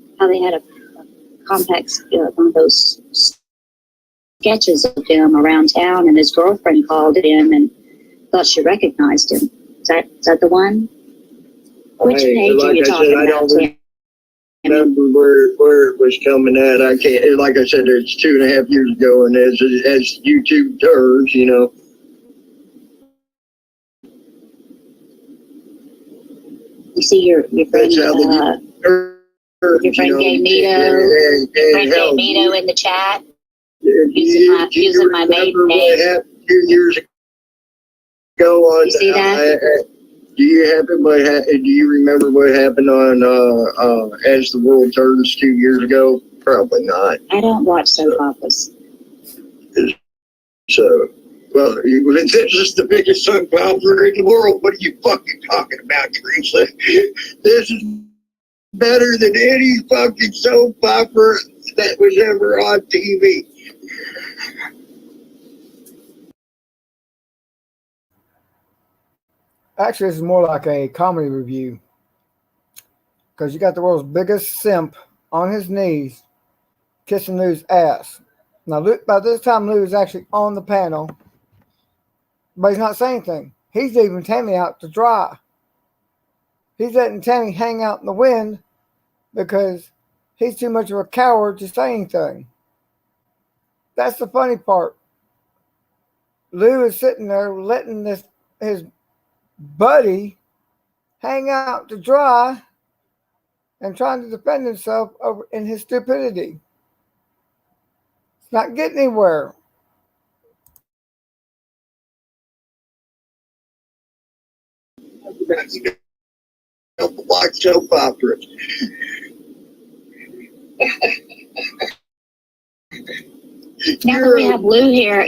compact one of those sketches of him around town, and his girlfriend called him and thought she recognized him. Is that the one? Which page are you talking about? Remember where it was coming at. I can't. Like I said, it's 2.5 years ago, and as YouTube turns, you know. You see your friend, your friend Gaynito in the chat using my maiden name. What happened 2 years ago on? You see that? Do you remember what happened on As the World Turns 2 years ago? Probably not. I don't watch soap operas. So, well, this is the biggest soap opera in the world. What are you fucking talking about, Teresa? This is better than any fucking soap opera that was ever on TV. Actually, this is more like a comedy review. Because you got the world's biggest simp on his knees kissing Lou's ass. Now, by this time, Lou is actually on the panel, but he's not saying anything. He's leaving Tammy out to dry. He's letting Tammy hang out in the wind because he's too much of a coward to say anything. That's the funny part. Lou is sitting there letting his buddy hang out to dry and trying to defend himself over in his stupidity. It's not getting anywhere. Watch soap operas. Now that we have Lou here,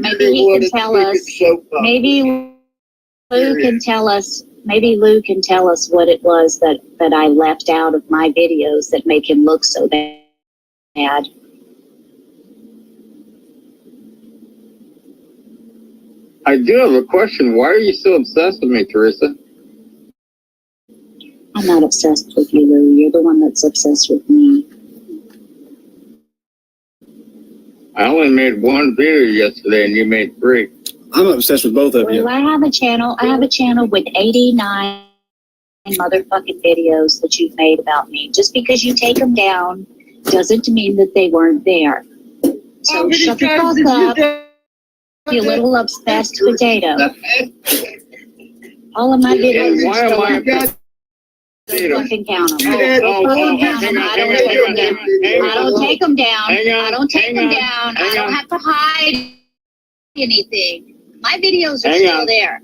maybe he can tell us. Maybe Lou can tell us what it was that I left out of my videos that make him look so bad. I do have a question. Why are you so obsessed with me, Teresa? I'm not obsessed with you, Lou. You're the one that's obsessed with me. I only made one video yesterday, and you made 3. I'm obsessed with both of you. Well, I have a channel with 89 motherfucking videos that you've made about me. Just because you take them down doesn't mean that they weren't there. So shut the fuck up, you little obsessed potato. All of my videos are still up there. Fucking count them. I don't take them down. I don't have to hide anything. My videos are still there.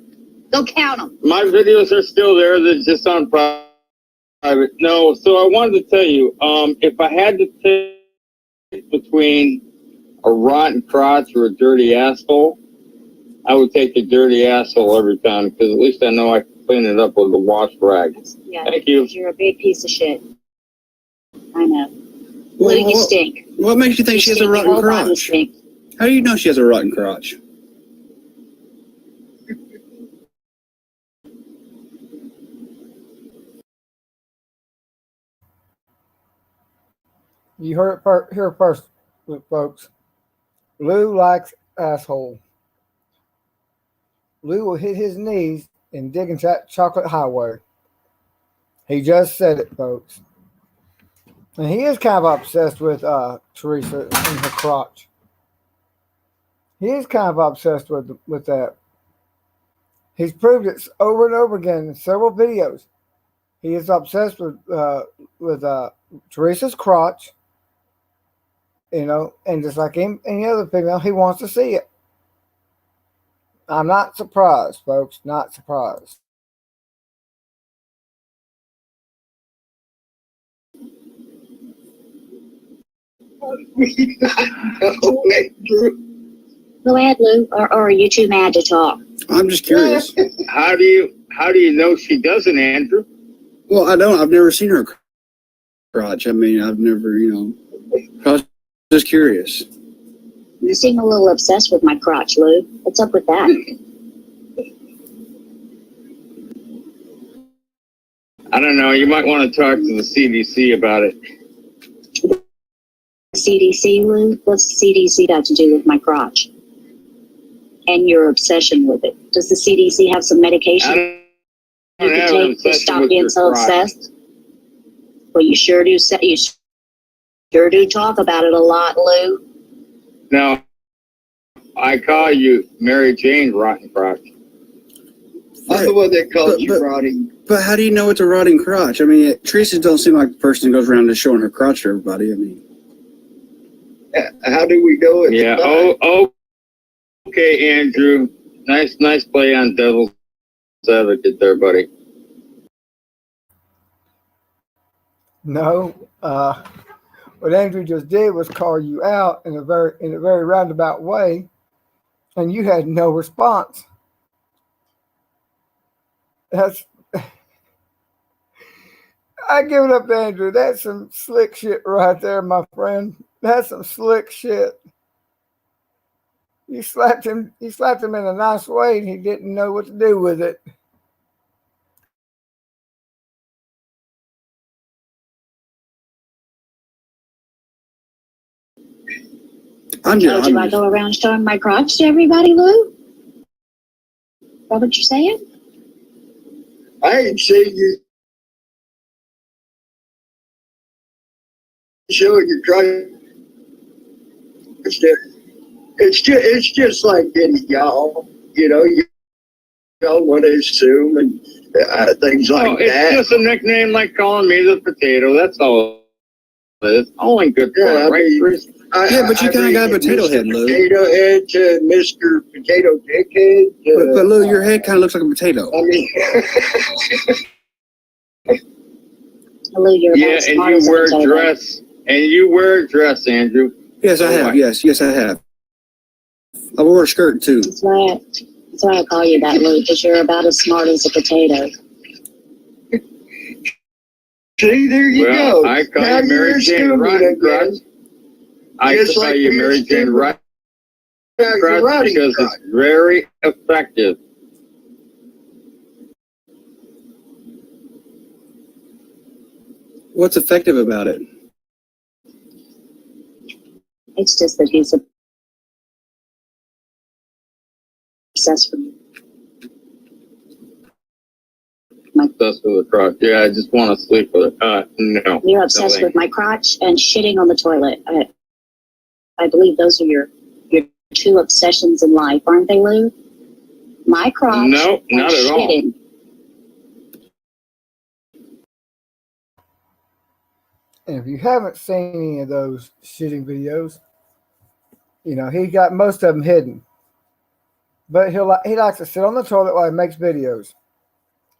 Go count them. My videos are still there. They're just on private. No, so I wanted to tell you, if I had to pick between a rotten crotch or a dirty asshole, I would take the dirty asshole every time, because at least I know I can clean it up with a wash rag. Yeah, thank you. You're a big piece of shit. I know. Lou, you stink. What makes you think she has a rotten crotch? How do you know she has a rotten crotch? You heard it here first, folks. Lou likes asshole. Lou will hit his knees and dig into that chocolate highway. He just said it, folks. And he is kind of obsessed with Teresa and her crotch. He is kind of obsessed with that. He's proved it over and over again in several videos. He is obsessed with Teresa's crotch, and just like any other female, he wants to see it. I'm not surprised, folks. Not surprised. Go ahead, Lou, or are you too mad to talk? I'm just curious. How do you know she doesn't, Andrew? Well, I don't. I've never seen her crotch. I mean, I've never, I was just curious. You seem a little obsessed with my crotch, Lou. What's up with that? I don't know. You might want to talk to the CDC about it. CDC, Lou? What's the CDC got to do with my crotch? And your obsession with it? Does the CDC have some medication you can take to stop being so obsessed? Well, you sure do talk about it a lot, Lou. No, I call you Mary Jane Rotten Crotch. I'm the one that called you rotting. But how do you know it's a rotting crotch? I mean, Teresa don't seem like the person who goes around just showing her crotch to everybody. I mean, how do we know it? Yeah. Okay, Andrew. Nice play on devil's advocate there, buddy. No, what Andrew just did was call you out in a very roundabout way, and you had no response. I give it up to Andrew. That's some slick shit right there, my friend. That's some slick shit. You slapped him in a nice way, and he didn't know what to do with it. Do I go around showing my crotch to everybody, Lou? What you're saying? I ain't seen you showing your crotch. It's just like any y'all, y'all want to assume and things like it's that. just a nickname like calling me the potato. That's all it is. Only good fun, right, Chris? Yeah, but you kinda got a potato Mr. head, Lou. Potato head to Mr. Potato Dickhead. But Lou, your head kind of looks like a potato. I mean, Lou, you're Yeah, about and smart you as a wear a potato. dress. And you wear a dress, Andrew. Yes, I have. Why? Yes, I have. I wore a skirt too. That's why I call you that, Lou, because you're about as smart as a potato. see, there you Well, go. I call Now you Mary you're Jane assuming Rotten Crotch. again. I Just call like you you're Mary Jane stupid. Rotten Crotch Karate because crotch. it's very effective. What's effective about it? It's just that he's obsessed with Obsessed with the crotch. Yeah, I just want to sleep with it. No. You're obsessed No with my crotch and shitting on the toilet. I believe those are your two obsessions in life, aren't they, Lou? My crotch No, and not at all. shitting. And if you haven't seen any of those shitting videos, he got most of them hidden. But he likes to sit on the toilet while he makes videos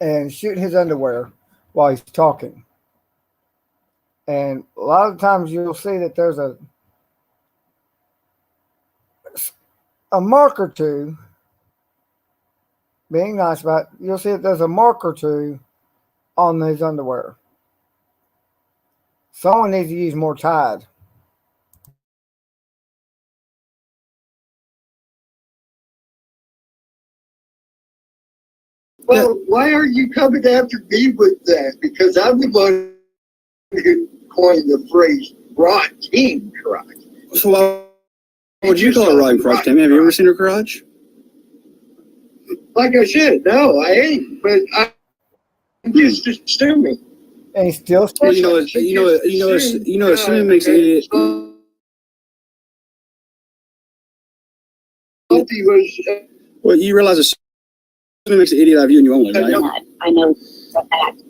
and shoot his underwear while he's talking. And a lot of times you'll see that there's a mark or two, being nice about it, you'll see that there's a mark or two on his underwear. Someone needs to use more Tide. Well, why are you coming after me with that? Because I'm the one who coined the phrase rotten crotch. So why would you call her rotten crotch, Tammy? Have you ever seen her crotch? Like I said, no, I ain't. But I'm just assuming. And he still Well, says assuming makes an idiot. He was. Well, you realize assuming makes an idiot out of you and you only, right? I know for a fact.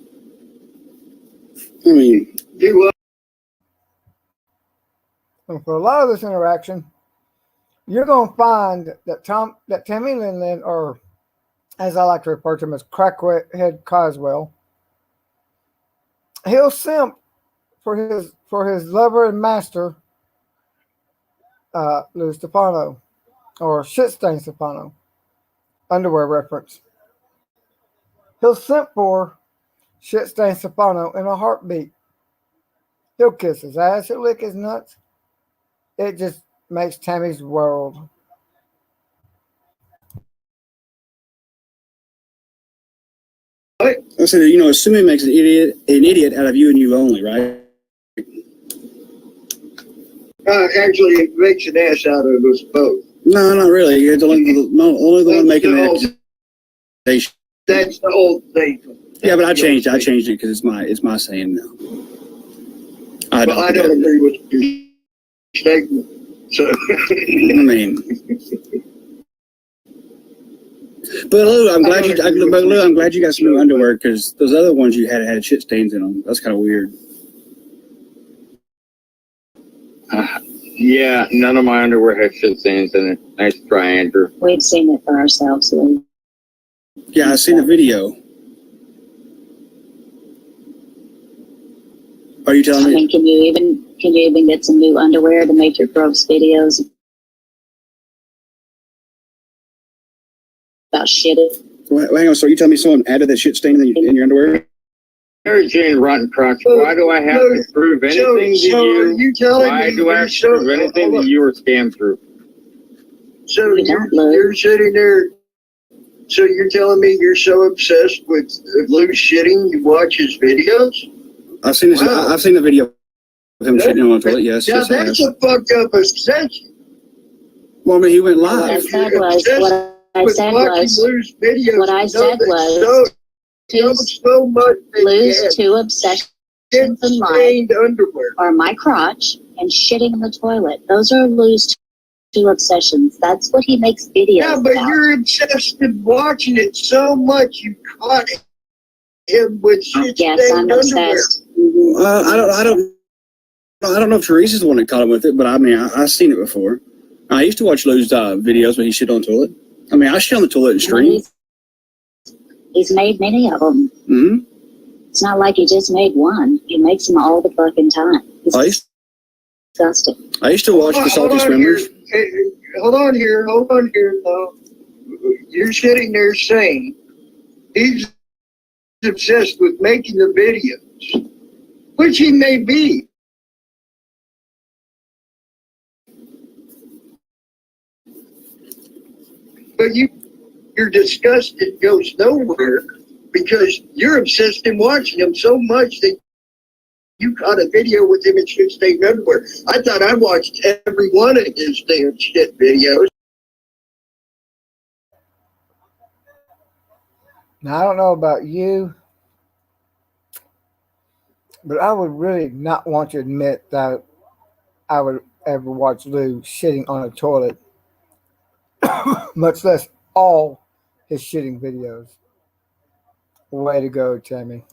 I mean, Do what? And for a lot of this interaction, you're going to find that Tammy Linlin, or as I like to refer to him as Crackhead Coswell, he'll simp for his lover and master, Lou Stefano, or Shitstain Stefano, underwear reference. He'll simp for Shitstain Stefano in a heartbeat. He'll kiss his ass, he'll lick his nuts. It just makes Tammy's world. I said, assuming makes an idiot out of you and you only, right? Actually, it makes an ass out of us both. No, not really. You're only the one making the accusation. That's the whole thing. Yeah, but I changed it because it's my saying now. I don't agree with your statement. So I mean, but Lou, I'm glad you got some new underwear because those other ones you had shit stains in them. That's kind of weird. Yeah, none of my underwear had shit stains in it. Nice try, Andrew. We've seen it for ourselves, Lou. Yeah, I seen the video. Are you telling I me? mean, can you even get some new underwear to make your gross videos about shitting? Well, hang on. So you telling me someone added that shit stain in your underwear? Mary Jane Rotten Crotch, why do I have to prove anything to you? Why do I have to prove anything that you were scammed through? So you're sitting there. So you're telling me you're so obsessed with Lou shitting, you watch his videos? I've seen this. Wow. I've seen the video of him shitting on the toilet. Yes, Now yes, I have. that's a fucked up obsession. Well, I mean, he went live. That was what I with said watching was, Lou's videos. what I know said that was, so much that Lou's he had two obsessions in life stained underwear. are my crotch and shitting in the toilet. Those are Lou's two obsessions. That's what he makes videos Yeah, but about. you're obsessed with watching it so much you caught him with shit Yes, stained I'm underwear. obsessed. Mhm. I don't know if Teresa's the one that caught him with it, but I mean, I've seen it before. I used to watch Lou's videos when he shit on the toilet. I mean, I shit on the toilet and stream. He's made many of them. Mm-hmm. It's not like he just made one. He makes them all the fucking time. It's disgusting. I used to watch the Salty Swimmers. Hold on here, though. You're sitting there saying he's obsessed with making the videos, which he may be. But your disgusted goes nowhere because you're obsessed in watching him so much that you caught a video with him in shit stained underwear. I thought I watched every one of his damn shit videos. Now, I don't know about you, but I would really not want to admit that I would ever watch Lou shitting on a toilet, much less all his shitting videos. Way to go, Tammy.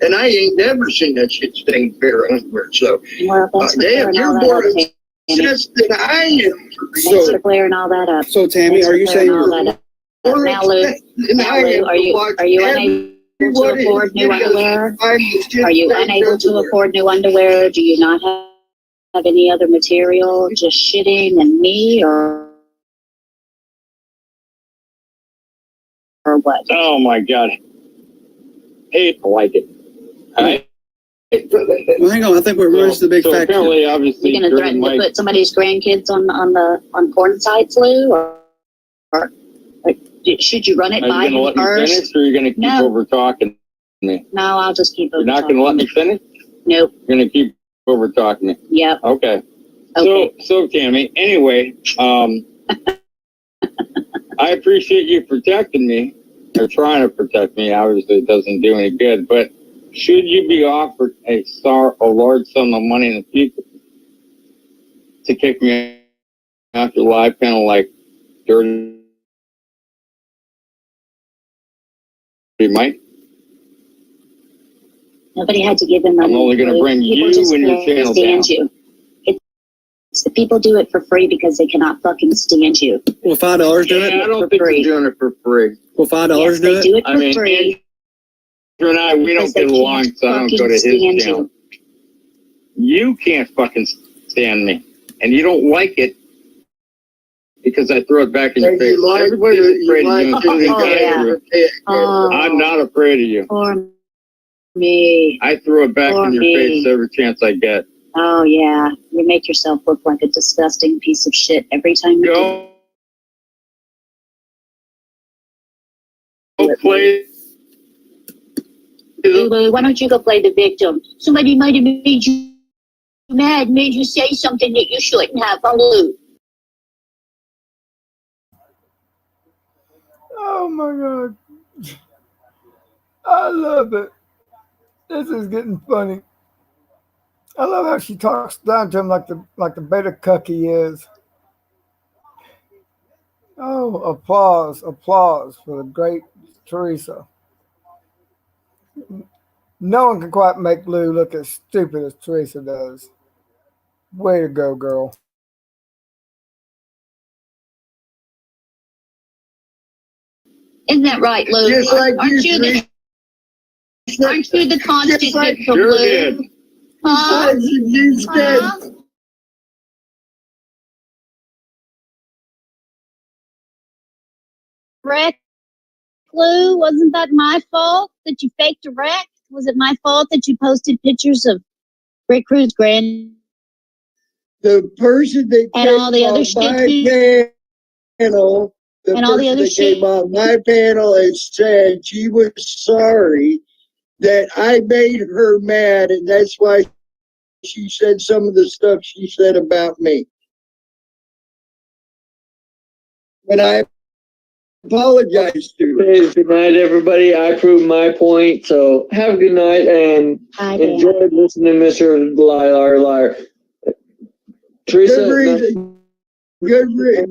And I ain't never seen that shit stained pair of underwear. So, Well, thanks for damn, clearing you're all more that up, Tammy. obsessed than I am. Thanks for clearing all that up. So, Tammy, Thanks are for you clearing saying all that up? Now, Lou, are you unable to afford new underwear? Are you unable to afford new underwear? Do you not have any other material? Just shitting and me, or what? Oh my god. Hey, I like it. Alright. Well, hang on. I think where's the big so fact? apparently, obviously, You gonna threaten to put somebody's grandkids on porn sites, Lou, or should you run it are by you gonna him let me first? finish, or are you gonna keep No. over talking me? No, I'll just keep over. You're not gonna let me finish. Nope. You're gonna keep over talking me. Yep. Okay. Okay. So Tammy. Anyway, I appreciate you protecting me, or trying to protect me. Obviously, it doesn't do any good. But should you be offered a large sum of money in the future to kick me off your live panel like dirty Mike? Nobody had to give him money. I'm only going to bring People you just and your can't channel stand down. you. It's the people do it for free because they cannot fucking stand you. Will $5 do Yeah, I it? don't think free. you're doing it for free. Will $5 Yes, do they it? do it for I mean, free. Andrew and I, we don't Because they get along, can't so I don't go to fucking his stand channel. You can't fucking stand me, and you don't like it because I throw it back in your face. Everybody's afraid of you, including Andrew. I'm not afraid of you. Poor me. I throw it back Poor in your me. face every chance I get. Oh yeah, you make yourself look like a disgusting piece of shit every time you do. Go play. Lulu, why don't you go play the victim? Somebody might have made you mad, made you say something that you shouldn't have. Lulu. Oh my God. I love it. This is getting funny. I love how she talks down to him like the beta cuck he is. Oh, applause for the great Teresa. No one can quite make Lou look as stupid as Teresa does. Way to go, girl. Isn't that right, Lou? Just like aren't you the constant victim, Sure Lou? did. Huh? Huh? Wreck, Lou? Wasn't that my fault that you faked a wreck? Was it my fault that you posted pictures of Rick Cruz grand The person that and came all the other on shit my panel, and all the other shit? came on my panel and said she was sorry that I made her mad, and that's why she said some of the stuff she said about me. And I apologize to her. Hey, good night, everybody. I proved my point, so have a good night and enjoy listening to Mr. Liar. Teresa, Good reason.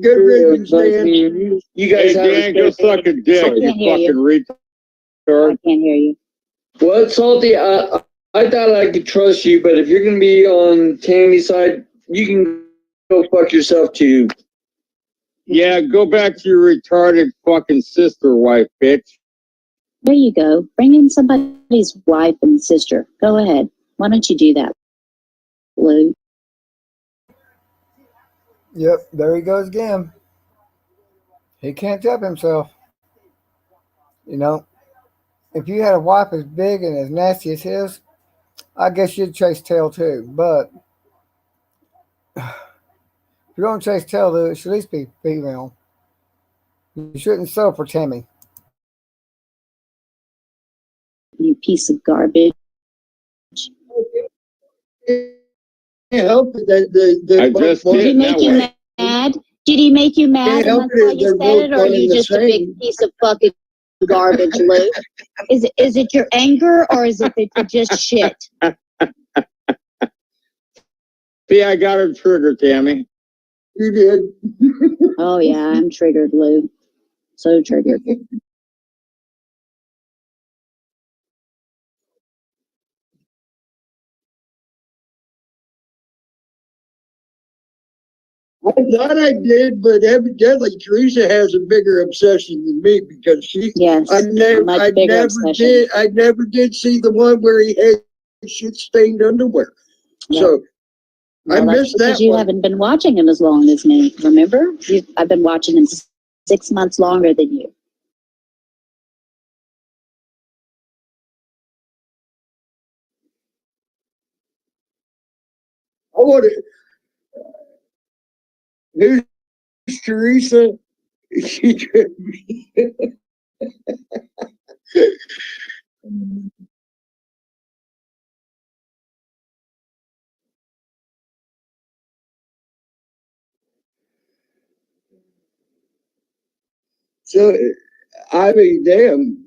Good reason, Dan. You guys Hey, have Dan, go suck a dick, I can't you hear you. fucking I retard. can't hear you. What, Salty? I thought I could trust you, but if you're going to be on Tammy's side, you can go fuck yourself too. Yeah, go back to your retarded fucking sister wife, bitch. There you go. Bring in somebody's wife and sister. Go ahead. Why don't you do that, Lou? Yep, there he goes again. He can't help himself. You know, if you had a wife as big and as nasty as his, I guess you'd chase tail too. But if you're going to chase tail, Lou, it should at least be female. You shouldn't settle for Tammy. You piece of garbage. Can't help it that I just Did he did make that you way. mad? Did he make you mad Can't and help that's why it, you they're said it, or are both you one and the just a big same. piece of fucking garbage, Lou? Is it your anger, or is it that you're just shit? See, I got her triggered, Tammy. You did. Oh yeah, I'm triggered, Lou. So triggered. I thought I did, but evidently Teresa has a bigger obsession than me because Yes, I much bigger obsession. I never did see the one where he had shit stained underwear. Yep. So I Well, that's missed because that you one. haven't been watching him as long as me. Remember, I've been watching him 6 months longer than you. I want to. Who's Teresa? She could be. So I mean, damn.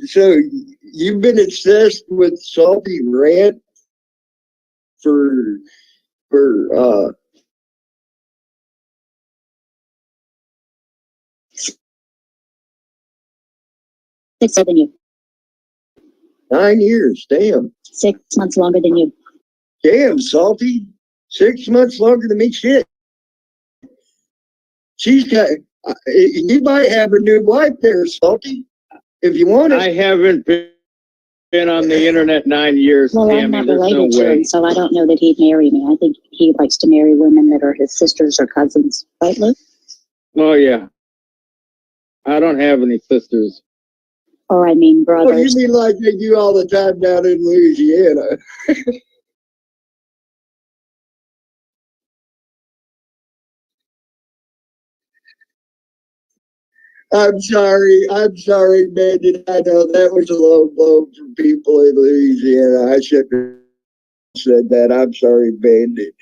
So you've been obsessed with Salty Rant for for 6 than you. 9 years. Damn. 6 months longer than you. Damn, Salty. 6 months longer than me. Shit. She's got. You might have a new wife there, Salty, if you want it. I haven't been on the internet 9 years, Well, I'm Tammy. not There's no related to way. him, so I don't know that he'd marry me. I think he likes to marry women that are his sisters or cousins. Right, Luke? Oh, yeah. I don't have any sisters. Or I mean Well, brothers. you mean like they do all the time down in Louisiana? I'm sorry, man. I know that was a low blow for people in Louisiana. I shouldn't have said that. I'm sorry, Bandit.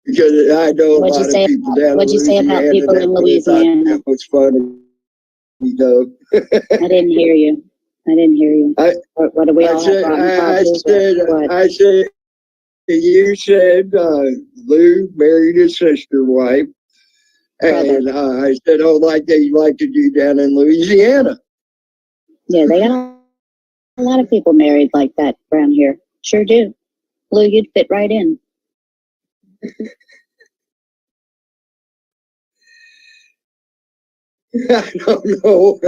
Because I know a What'd you lot say of people about- down in what'd you say Louisiana about people that in would have thought Louisiana? that was funny. You know. I didn't hear you. What do we all have rotten causes? I said, you said Lou married his sister wife. And I said, oh, like they like to do down in Louisiana. Yeah, they got a lot of people married like that around here. Sure do. Lou, you'd fit right in. I don't know.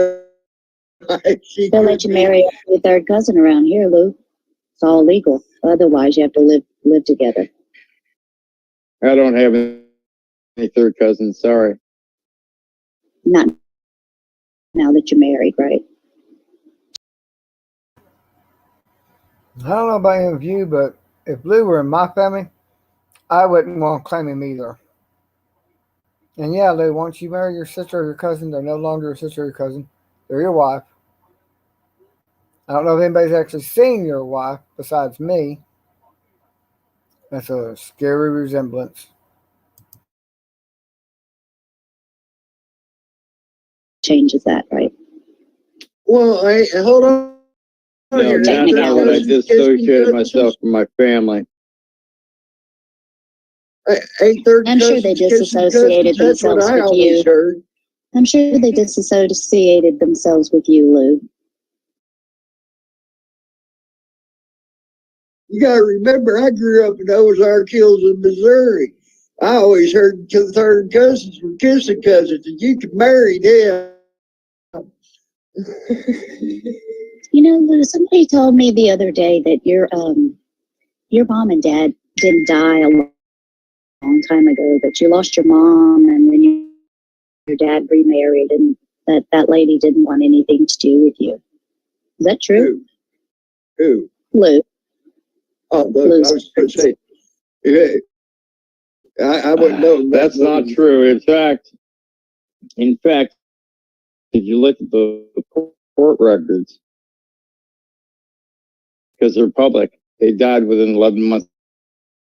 They'll let you marry your third cousin around here, Lou. It's all legal. Otherwise, you have to live together. I don't have any third cousins. Sorry. Not now that you're married, right? I don't know about any of you, but if Lou were in my family, I wouldn't want to claim him either. And yeah, Lou, once you marry your sister or your cousin, they're no longer your sister or your cousin. They're your wife. I don't know if anybody's actually seen your wife besides me. That's a scary resemblance. Changes that, right? Well, hold on. No, here. that's not what I dissociated myself from my family. Ain't third I'm sure they disassociated themselves with you. Heard. I'm sure they disassociated themselves with you, Lou. You gotta remember, I grew up in Ozark Hills in Missouri. I always heard third cousins were kissing cousins, and you could marry them. You know, Lou, somebody told me the other day that your mom and dad didn't die a long time ago, that you lost your mom and then your dad remarried, and that lady didn't want anything to do with you. Is that true? Who? Lou. Oh, look, I was going to say, yeah, I wouldn't know. That's not true. In fact, if you look at the court records, because they're public, they died within 11 months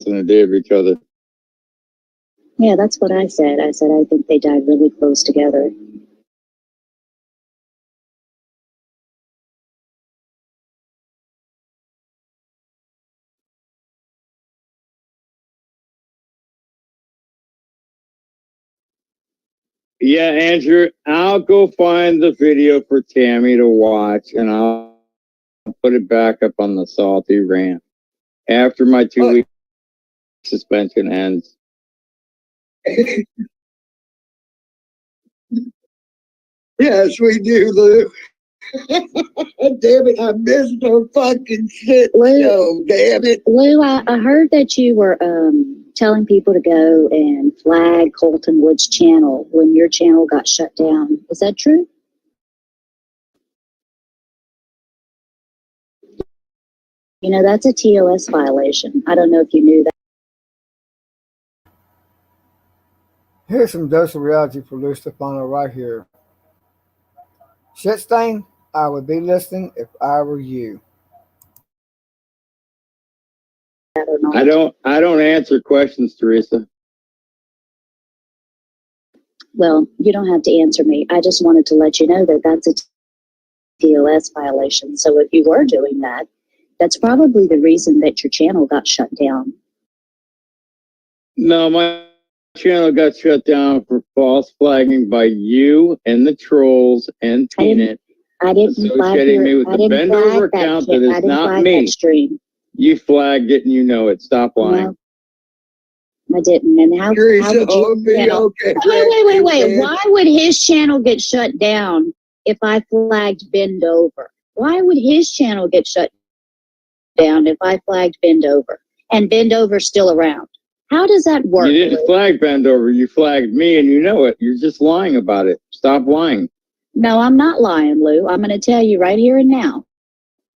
and a day of each other. Yeah, that's what I said. I said I think they died really close together. Yeah, Andrew, I'll go find the video for Tammy to watch, and I'll put it back up on the Salty Rant after my 2-week suspension ends. Yes, we do, Lou. Damn it, I missed our fucking shit. Lou, damn it. Lou, I heard that you were telling people to go and flag Colton Wood's channel when your channel got shut down. Is that true? You know, that's a TOS violation. I don't know if you knew that. Here's some dose of reality for Lou Stefano right here. Shit stain, I would be listening if I were you. Or not. I don't answer questions, Teresa. Well, you don't have to answer me. I just wanted to let you know that that's a TOS violation. So if you were doing that, that's probably the reason that your channel got shut down. No, my channel got shut down for false flagging by you and the trolls and Peanut. I didn't flag associating me with the bend over account that is not me. You flagged it and you know it. Stop lying. No, I didn't. And how would you? Okay. Wait. Why would his channel get shut down if I flagged Bend Over? Why would his channel get shut down if I flagged Bend Over and Bend Over's still around? How does that work? You didn't flag Bend Over. You flagged me and you know it. You're just lying about it. Stop lying. No, I'm not lying, Lou. I'm going to tell you right here and now.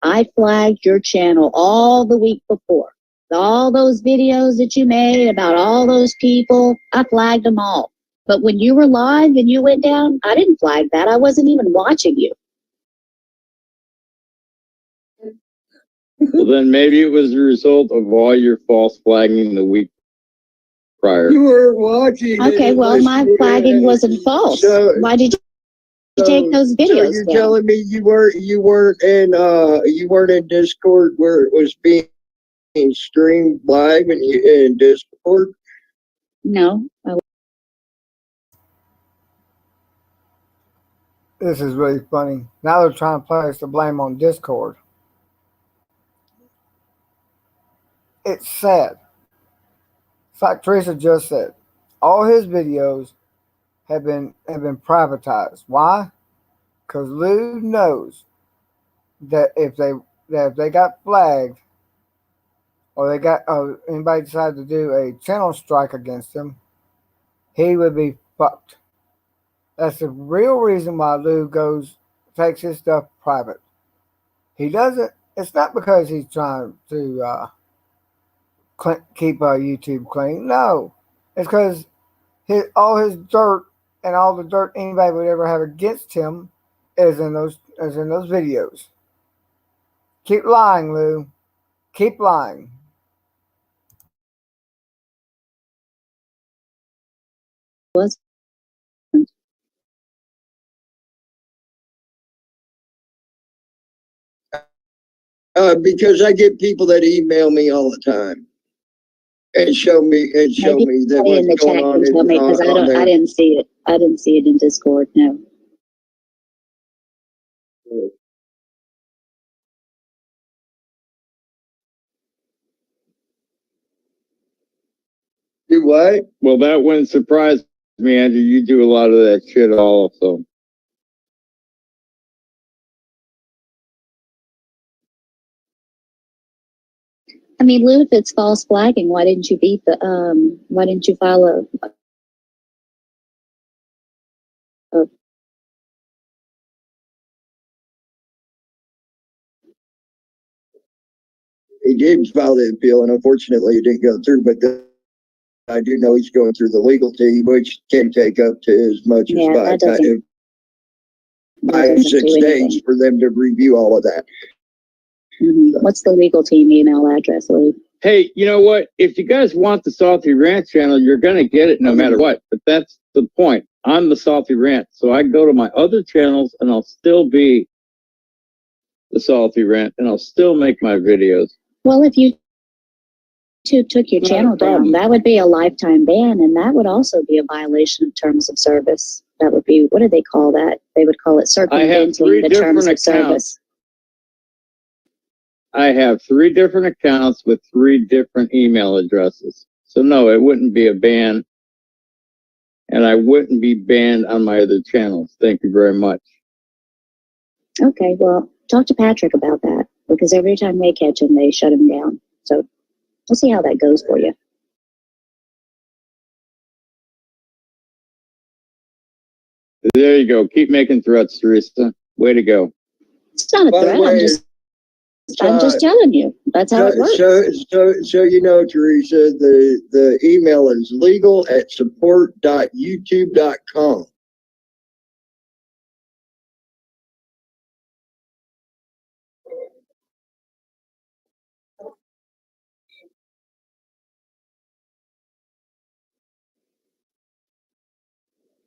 I flagged your channel all the week before. All those videos that you made about all those people, I flagged them all. But when you were live and you went down, I didn't flag that. I wasn't even watching you. Well, then maybe it was the result of all your false flagging the week prior. You were watching. Okay, well, my flagging wasn't false. So, why did you take those videos? So you're telling me you weren't in Discord where it was being streamed live and you in Discord? No. This is really funny. Now they're trying to place the blame on Discord. It's sad. It's like Teresa just said. All his videos have been privatized. Why? Because Lou knows that if they got flagged or anybody decided to do a channel strike against him, he would be fucked. That's the real reason why Lou takes his stuff private. He doesn't. It's not because he's trying to keep YouTube clean. No, it's because all his dirt and all the dirt anybody would ever have against him is in those videos. Keep lying, Lou. Keep lying. was. Because I get people that email me all the time and show me Maybe that somebody in the what's going chat on can tell me, because on there. I didn't see it. I didn't see it in Discord. No. Do what? Well, that wouldn't surprise me, Andrew. You do a lot of that shit also. I mean, Lou, if it's false flagging, why didn't you why didn't you file a He did file the appeal, and unfortunately it didn't go through, but I do know he's going through the legal team, which can take up to as much Yeah, that as doesn't 6 do days anything. for them to review all of that. What's the legal team email address, Lou? Hey, you know what? If you guys want the Salty Rant channel, you're going to get it no matter what. But that's the point. I'm the Salty Rant. So I go to my other channels and I'll still be the Salty Rant and I'll still make my videos. Well, if YouTube took your channel down, that would be a lifetime ban, and that would also be a violation of terms of service. That would be, what do they call that? They would call it circumventing the terms of service. I have 3 different accounts with 3 different email addresses. So no, it wouldn't be a ban. And I wouldn't be banned on my other channels. Thank you very much. Okay, well, talk to Patrick about that, because every time they catch him, they shut him down. So we'll see how that goes for you. There you go. Keep making threats, Teresa. Way to go. It's not a threat. I'm just telling you. That's how it works. So you know, Teresa, the email is legal@support.youtube.com.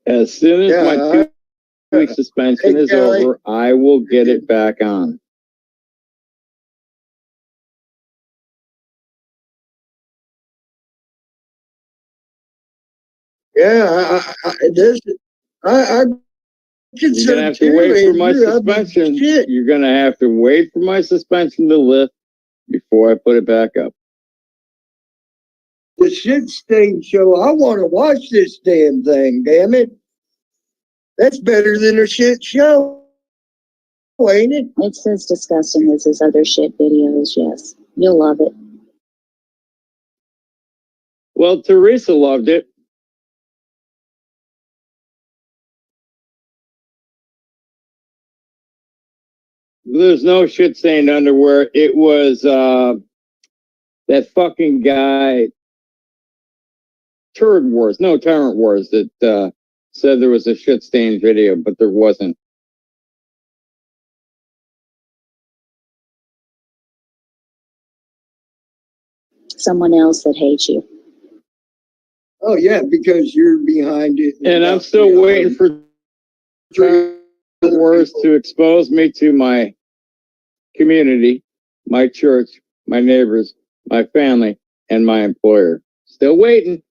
As soon as my 2-week suspension is over, I will get it back on. Yeah, You're gonna have to wait for my suspension. You're gonna have to wait for my suspension to lift before I put it back up. The shit stain show. I want to watch this damn thing. Damn it, that's better than a shit show, ain't it? It's as disgusting as his other shit videos. Yes, you'll love it. Well, Teresa loved it. There's no shit stained underwear. It was that fucking guy, Tyrant Wars, that said there was a shit stained video, but there wasn't. Someone else that hates you. Oh yeah, because you're behind it. And I'm still waiting for Tyrant Wars to expose me to my community, my church, my neighbors, my family, and my employer. Still waiting.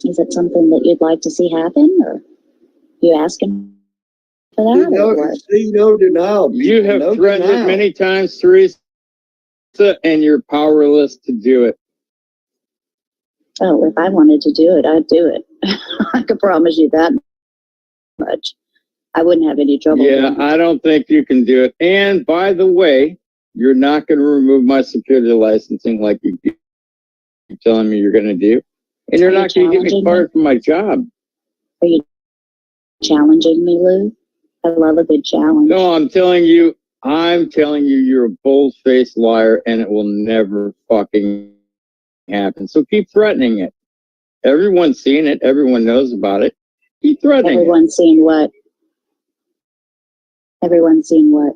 Is it something that you'd like to see happen, or you asking for that? No denial. You have threatened it many times, Teresa, and you're powerless to do it. Oh, if I wanted to do it, I'd do it. I could promise you that much. I wouldn't have any trouble. Yeah, I don't think you can do it. And by the way, you're not going to remove my security licensing like you keep telling me you're going to do. And you're not going to get me fired from my job. Are you challenging me, Lou? I love a good challenge. No, I'm telling you, you're a bold-faced liar, and it will never fucking happen. So keep threatening it. Everyone's seen it. Everyone knows about it. Keep threatening Everyone's seen what? Everyone's seen what?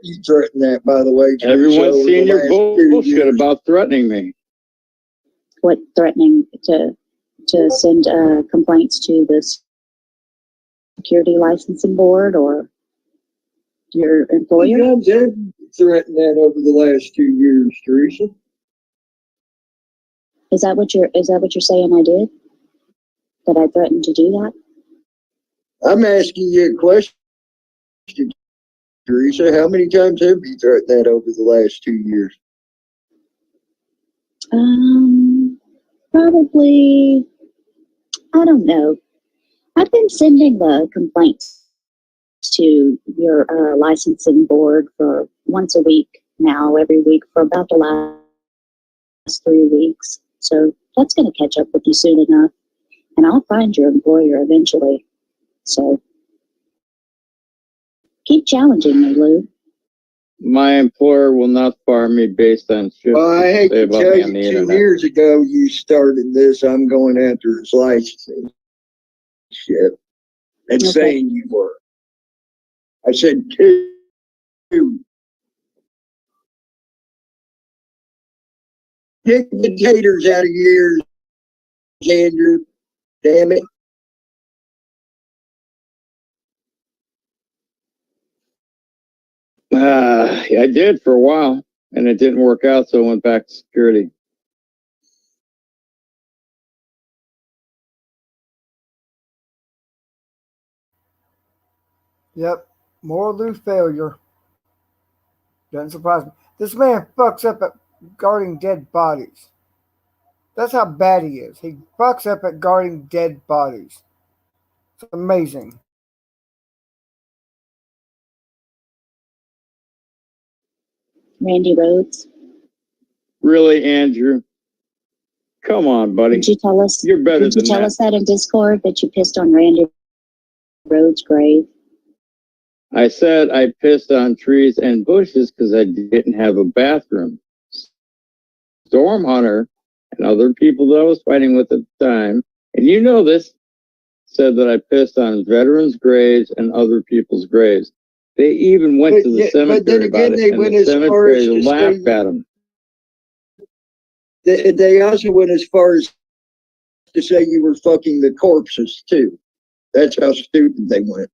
you threaten that, by the way. Everyone's So seen the your last 2 bullshit years. about threatening me. What, threatening to send complaints to the security licensing board or your employer? You guys have threatened that over the last 2 years, Teresa. Is that what you're saying I did? That I threatened to do that? I'm asking you a question, Teresa. How many times have you threatened that over the last 2 years? Probably, I don't know. I've been sending the complaints to your licensing board for once a week now, every week for about the last 3 weeks. So that's going to catch up with you soon enough. And I'll find your employer eventually. So keep challenging me, Lou. My employer will not fire me based on shit Well, I hate they say to about tell me you, on the 2 internet. years ago you started this. I'm going after his licensing shit and Okay. saying you were. I said 2. Get the taters out of your ears, Andrew. Damn it. I did for a while, and it didn't work out, so I went back to security. Yep. More Lou failure. Doesn't surprise me. This man fucks up at guarding dead bodies. That's how bad he is. He fucks up at guarding dead bodies. It's amazing. Randy Rhodes, Really, Andrew? Come on, buddy. did you tell us? You're better Did you than tell that. us that in Discord that you pissed on Randy Rhodes' grave? I said I pissed on trees and bushes because I didn't have a bathroom. Storm Hunter and other people that I was fighting with at the time, and you know this, said that I pissed on veterans' graves and other people's graves. They even went to the cemetery about it, and the cemetery laughed at them. They also went as far as to say you were fucking the corpses too. That's how stupid they went.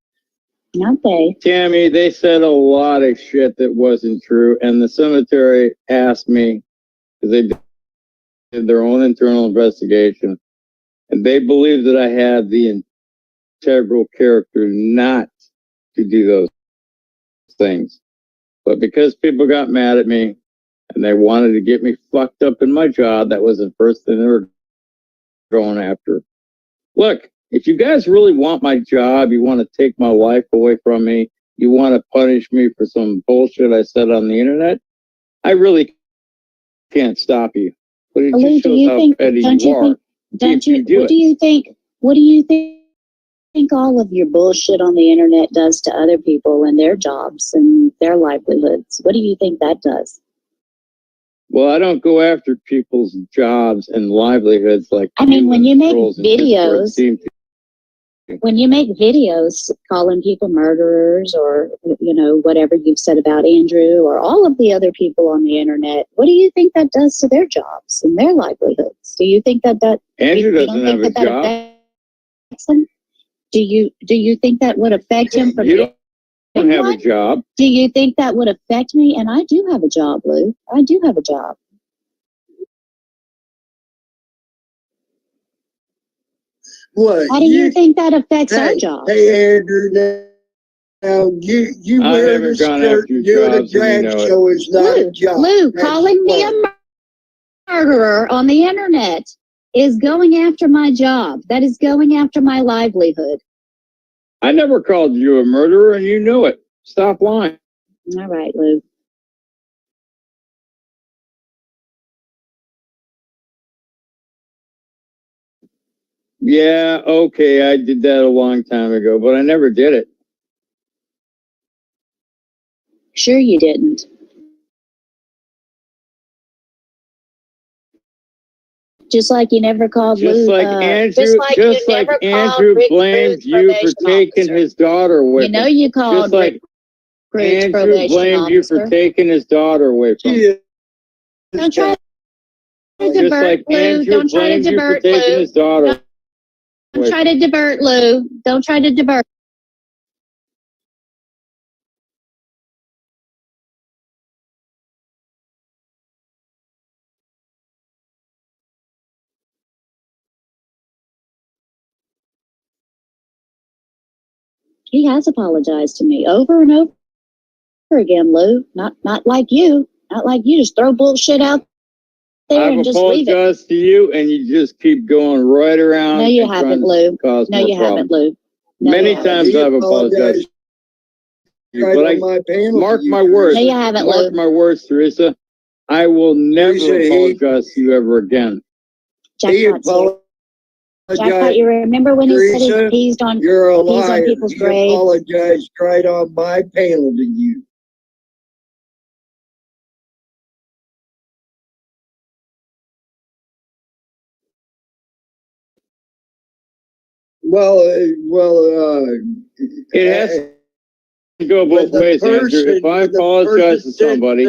Okay. Tammy, they said a lot of shit that wasn't true, and the cemetery asked me, because they did their own internal investigation, and they believed that I had the integral character not to do those things. But because people got mad at me, and they wanted to get me fucked up in my job, that was the first thing they were going after. Look, if you guys really want my job, you want to take my life away from me, you want to punish me for some bullshit I said on the internet, I really can't stop you. But it Lou, just shows how petty you are. What do you think all of your bullshit on the internet does to other people and their jobs and their livelihoods? What do you think that does? Well, I don't go after people's jobs and livelihoods like I mean, when you make trolls and videos, seem to. when you make videos calling people murderers or, you know, whatever you've said about Andrew or all of the other people on the internet, what do you think that does to their jobs and their livelihoods? Do you think that Andrew doesn't have a job. Affects him? Do you think that would affect him from You don't have a job. Do you think that would affect me? And I do have a job, Lou. I do have a job. What? How do you think that affects our job? Hey, Andrew, now you wear the skirt, doing a drag show is not a job. Lou, calling me a murderer on the internet is going after my job. That is going after my livelihood. I never called you a murderer, and you knew it. Stop lying. All right, Lou. Yeah, okay, I did that a long time ago, but I never did it. Sure you didn't. Just like you never called Just Lou. like Andrew blamed you for taking his daughter with him. You know you called Groot's Andrew probation blamed you for officer. taking his daughter away from him. Don't try to Just divert, like Lou. Andrew Don't try to blamed you for divert, taking Lou. his daughter Don't away try to divert, Lou. Don't try to divert. He has apologized to me over and over again, Lou. Not like you. Not like you. Just throw bullshit out there I've and just leave it. apologized to you, and you just keep going right around. No, you and trying haven't, to Lou. cause No, more you haven't, problems. Lou. No, Many you haven't. times I've apologized. Right But on my panel mark to you, my words. No, you haven't, Mark Lou. my words, Teresa. I will never Teresa, apologize to you ever again. He Jackpot's here. Jackpot, apologized. you remember when he said Teresa, he pees on You're a pees on liar. people's He graves? apologized right on my panel to you. It has to go both ways, Andrew. If I apologize to somebody,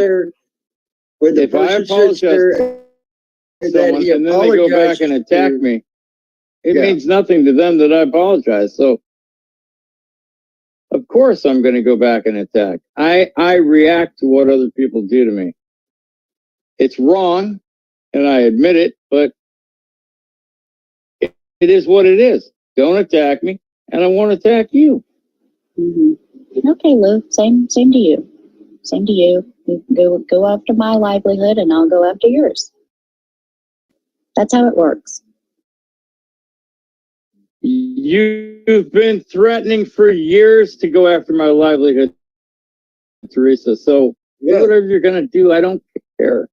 if I apologize to someone and then they go back and attack me, it means nothing to them that I apologize. So, of course, I'm going to go back and attack. I react to what other people do to me. It's wrong, and I admit it, but it is what it is. Don't attack me, and I won't attack you. Mm-hmm. Okay, Lou. Same to you. Same to you. You go after my livelihood, and I'll go after yours. That's how it works. You've been threatening for years to go after my livelihood, Teresa. So whatever you're going to do, I don't care.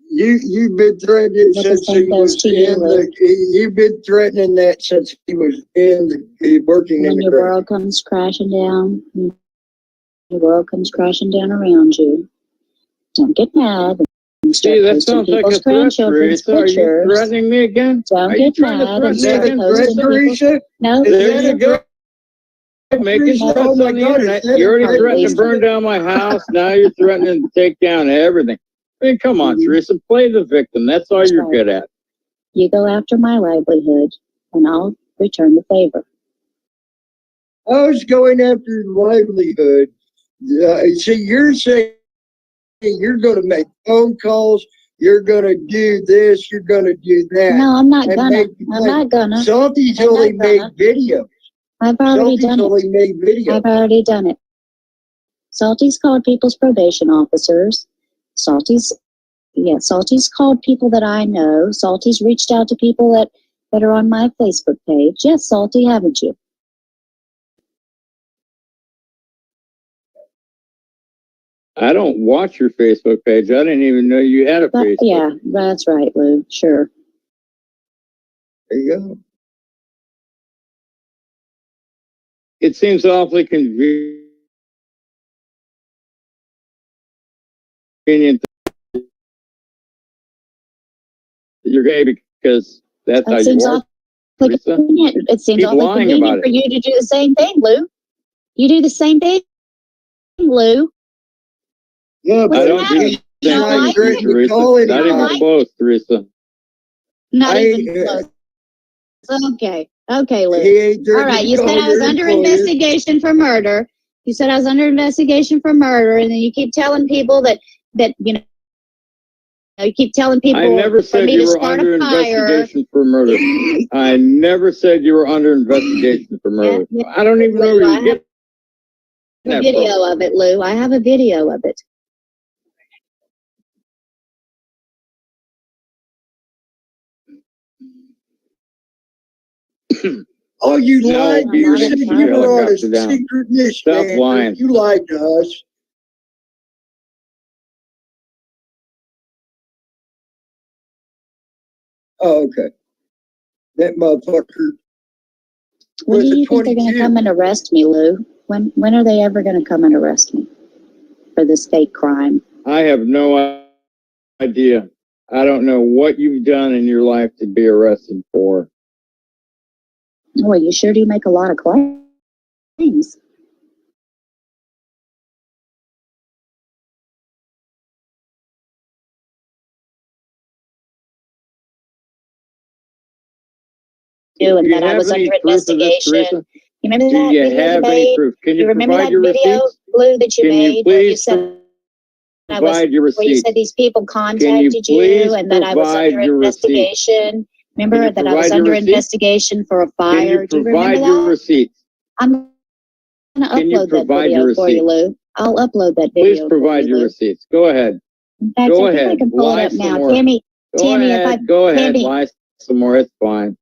You've been threatening since he was in the. You've been threatening that since he was in the working in When the your grave. world comes crashing down, the world comes crashing down around you. Don't get mad. And start See, that posting sounds like a people's threat, grandchildren's Teresa. Are you pictures. threatening me again? Don't Are you get trying to mad threaten and me start again, posting people's. Teresa? No, There you go. Making threats Oh my on the God, internet. is that You already a threatened to police? burn down my house. Now you're threatening to take down everything. I mean, come on, Teresa. Play the victim. That's all you're good at. You go after my livelihood, and I'll return the favor. I was going after livelihood. See, you're saying you're going to make phone calls. You're going to do this. You're going to do that. No, I'm not And gonna. make- I'm not gonna. Salty's I'm only not made gonna. videos. I've already Salty's done it. only made videos. I've already done it. Salty's called people's probation officers. Salty's called people that I know. Salty's reached out to people that are on my Facebook page. Yes, Salty, haven't you? I don't watch your Facebook page. I didn't even know you had a Facebook. Yeah, that's right, Lou. Sure. There you go. It seems awfully convenient. You're gay because that's how you are. It seems awfully convenient for you to do the same thing, Lou. You do the same thing, Lou. Yeah, I don't do the same thing, Teresa. Not even close, Teresa. Not even close. Okay, Lou. All right, you said I was under investigation for murder. You said I was under investigation for murder, and then you keep telling people that you know. You keep telling people. I never said you were under investigation for murder. I never said you were under investigation for murder. Yeah, I don't even know where you get a video of it, Lou. I have a video of it. Oh, you lied. You said you were on a secret mission. Stop lying. You lied to us. Oh, okay. That motherfucker. When do you think they're going to come and arrest me, Lou? When are they ever going to come and arrest me for this fake crime? I have no idea. I don't know what you've done in your life to be arrested for. Well, you sure do make a lot of claims. and Do you that I have was any under proof of this, investigation. Teresa? You remember Do that you video you have any made? proof? Can You you remember provide that your video, receipts? Blue, that you Can you made where you please said I was, provide your where you receipts? said these people Can you contacted you please and that I was provide under your receipts? investigation? Can Remember you that I was provide your under receipts? investigation for a Can fire? you Do you remember provide your that? receipts? I'm going to Can you upload that provide your video for you, receipts? Lou. I'll upload that Please video for provide you, your Lou. receipts. Go ahead. In fact, Go I think I ahead. can pull it Lie up some now. more. Tammy, Go Tammy, ahead. Go ahead. Tammy, Lie some more. It's fine.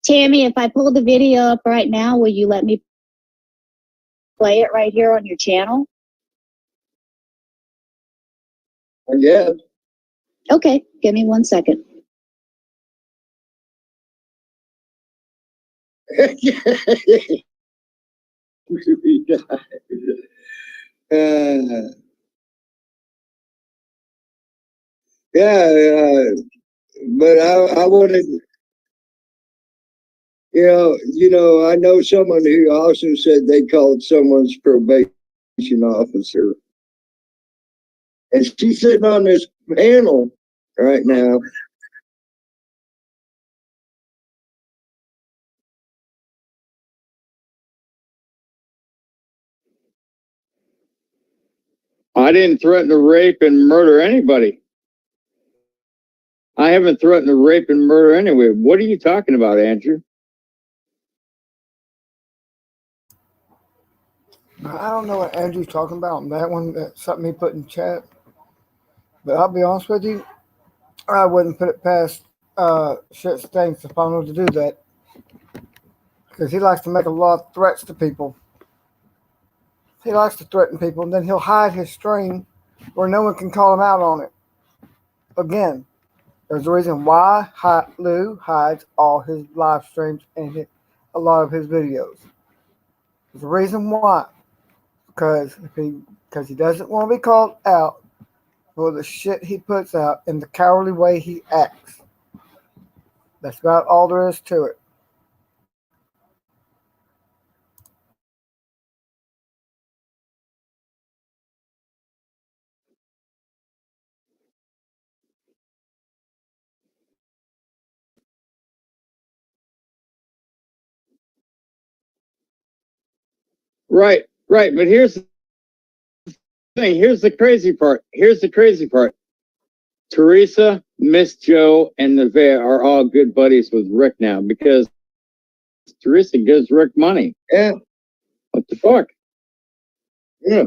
Tammy, if I pull the video up right now, will you let me play it right here on your channel? I guess. Okay, give me 1 second. But I wanted, I know someone who also said they called someone's probation officer. And she's sitting on this panel right now. I didn't threaten to rape and murder anybody. I haven't threatened to rape and murder anyway. What are you talking about, Andrew? I don't know what Andrew's talking about on that one. That's something he put in chat. But I'll be honest with you, I wouldn't put it past Shit Stain Stefano to do that. Because he likes to make a lot of threats to people. He likes to threaten people, and then he'll hide his stream where no one can call him out on it. Again, there's a reason why Lou hides all his live streams and a lot of his videos. There's a reason why. Because he doesn't want to be called out for the shit he puts out and the cowardly way he acts. That's about all there is to it. Right. But here's the thing. Here's the crazy part. Teresa, Miss Joe, and Nevaeh are all good buddies with Rick now because Teresa gives Rick money. Yeah. What the fuck? Yeah.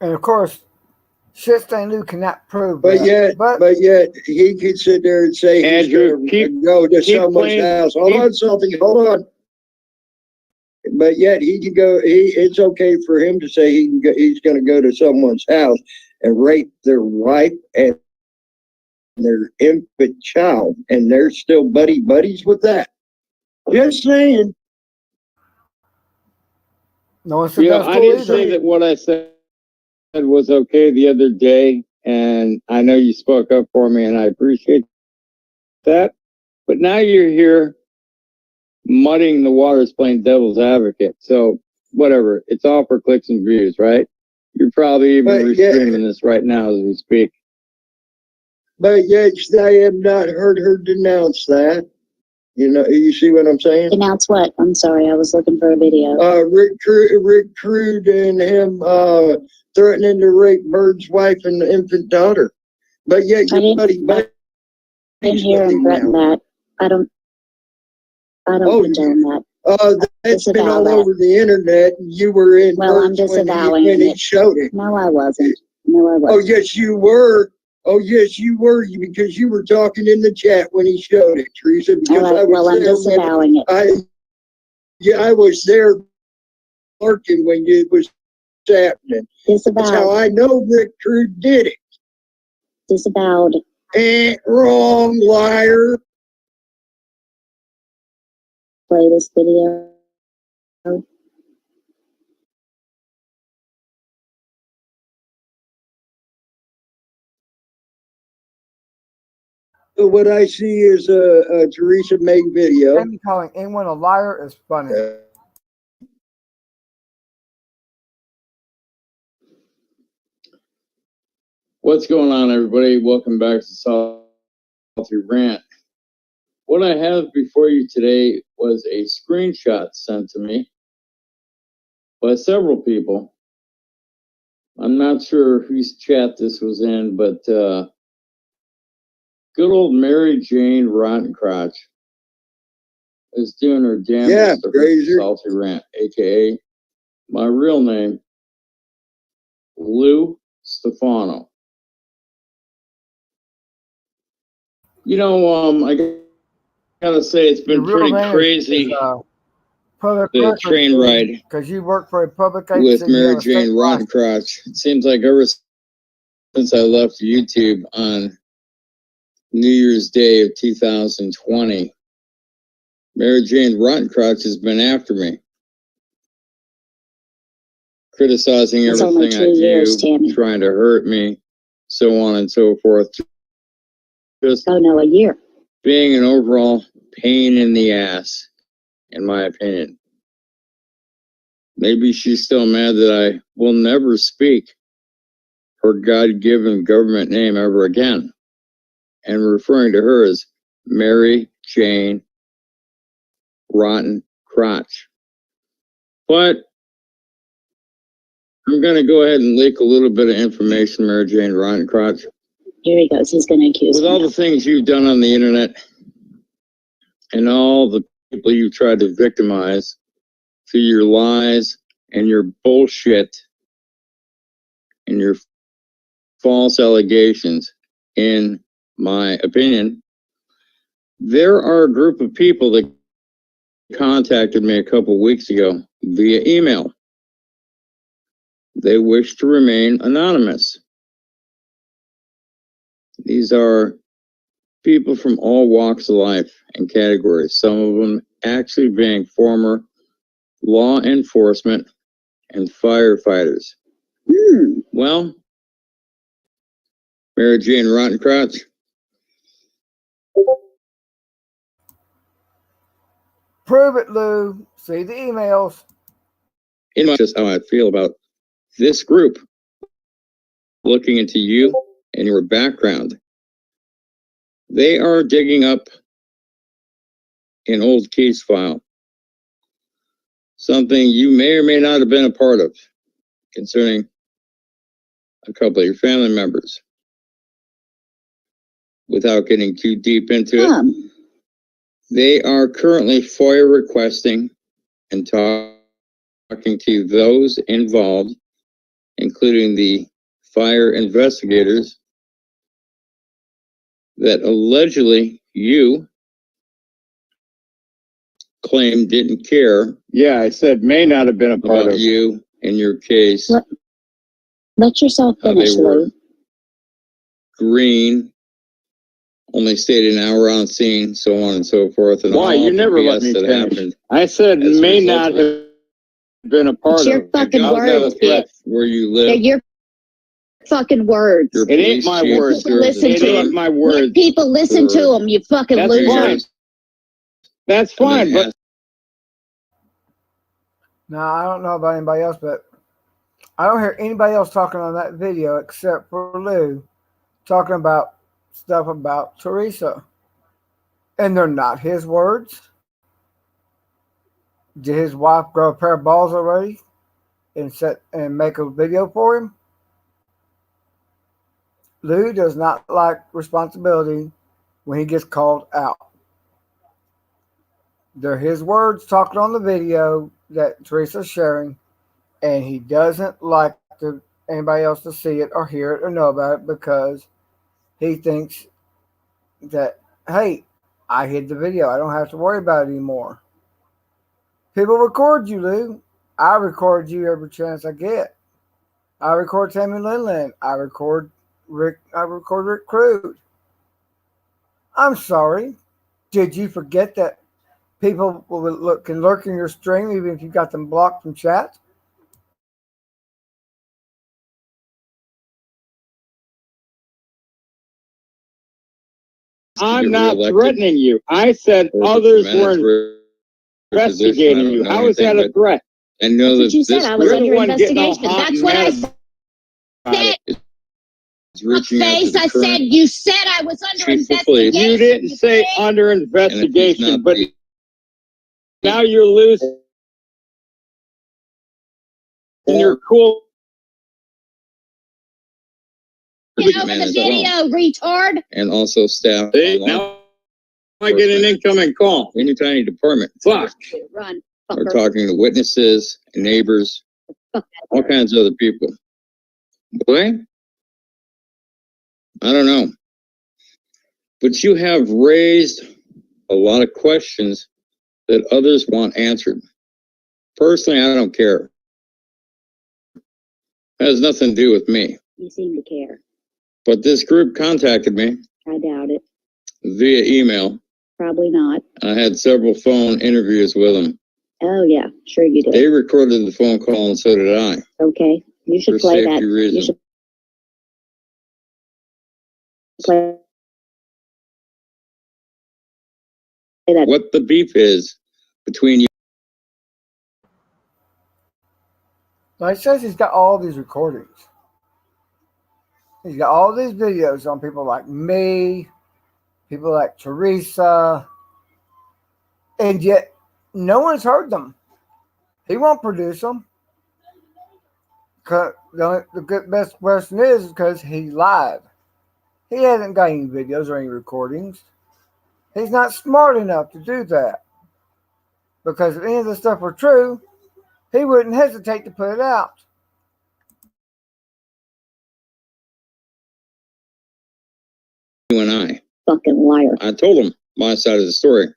And of course, Shit Stain Lou cannot prove But that. yet he could sit there and say Andrew, he's going to go to someone's house. Hold on. But yet he can go. It's okay for him to say he's going to go to someone's house and rape their wife and their infant child, and they're still buddies with that. Just saying. No one said that's I cool didn't either. say that what I said was okay the other day, and I know you spoke up for me, and I appreciate that. But now you're here muddying the waters, playing devil's advocate. So whatever, it's all for clicks and views, right? You're probably even restreaming this right now as we speak. But yet I have not heard her denounce that. You see what I'm saying? Denounce what? I'm sorry, I was looking for a video. Rick Crude and him threatening to rape Bird's wife and the infant daughter. But yet your buddy I didn't hear him threaten that. I don't condone that. That's been all over the internet. You were in I'm disavowing when he showed it. No, I wasn't. Oh, yes, you were. Because you were talking in the chat when he showed it, Teresa. Because I was I'm there disavowing it. I was there working when it was happening. Disavowed. That's how I know Rick Crude did it. Disavowed. Ain't wrong, liar. Play this video. What I see is a Teresa made video. And calling anyone a liar is funny. What's going on, everybody? Welcome back to Solid rant. What I have before you today was a screenshot sent to me by several people. I'm not sure whose chat this was in, but good old Mary Jane Rottencrotch is doing her damnedest to her salty rant, aka my real name, Lou Stefano. You know, I gotta say it's been pretty crazy. The train ride because you work for a public with Mary Jane Rottencrotch. It seems like ever since I left YouTube on New Year's Day of 2020, Mary Jane Rottencrotch has been after me, criticizing everything I do, trying to hurt me, so on and so forth. Just a year. Being an overall pain in the ass, in my opinion. Maybe she's still mad that I will never speak her God-given government name ever again, and referring to her as Mary Jane Rottencrotch. But I'm going to go ahead and leak a little bit of information, Mary Jane Rottencrotch. Here he goes. He's going to accuse me. With all the things you've done on the internet and all the people you've tried to victimize through your lies and your bullshit and your false allegations, in my opinion, there are a group of people that contacted me a couple weeks ago via email. They wish to remain anonymous. These are people from all walks of life and categories, some of them actually being former law enforcement and firefighters. Well, Mary Jane Rottencrotch, prove it, Lou. See the emails. Just how I feel about this group, looking into you and your background. They are digging up an old case file, something you may or may not have been a part of, concerning a couple of your family members. Without getting too deep into it, they are currently FOIA requesting and talking to those involved, including the fire investigators that allegedly you claim didn't care. Yeah, I said may not have been a part of you in your case. Let yourself finish, Lou. Green, only stayed an hour on scene, so on and so forth. And Why? You never let me finish. I said may not have been a part of. It's your fucking words, bitch. Where you live. They're your fucking words. It ain't my words. It ain't my words. When people listen to them, you fucking losers. That's fine, but No, I don't know about anybody else, but I don't hear anybody else talking on that video except for Lou talking about stuff about Teresa. And they're not his words. Did his wife grow a pair of balls already and make a video for him? Lou does not like responsibility when he gets called out. They're his words talking on the video that Teresa's sharing, and he doesn't like anybody else to see it or hear it or know about it because he thinks that, hey, I hid the video. I don't have to worry about it anymore. People record you, Lou. I record you every chance I get. I record Tammy Linland. I record Rick Crude. I'm sorry. Did you forget that people can lurk in your stream even if you got them blocked from chat? I'm not threatening you. I said others were investigating you. How is that a threat? And know that you said I was under investigation. That's what I said. reaching out to Face, the I current said, you said I was under chief of police. investigation. You didn't say prick. under And if he's investigation, not but the- now you're losing your cool. Get over man the as well. video, retard. and also staff See, on law now I get an incoming call. any tiny department. Fuck. Run, We're fucker. talking to witnesses, neighbors, all kinds of other people. Boy, I don't know. But you have raised a lot of questions that others want answered. Personally, I don't care. It has nothing to do with me. You seem to care. But this group contacted me I doubt it. via email. Probably not. I had several phone interviews with them. Oh, yeah. Sure you did. They recorded the phone call, and so did I. Okay. You should For play safety that. You reasons. should play that. What the beef is between you. Now he says he's got all these recordings. He's got all these videos on people like me, people like Teresa, and yet no one's heard them. He won't produce them. The good best question is because he's live. He hasn't got any videos or any recordings. He's not smart enough to do that. Because if any of the stuff were true, he wouldn't hesitate to put it out. You and I. Fucking liar. I told them my side of the story.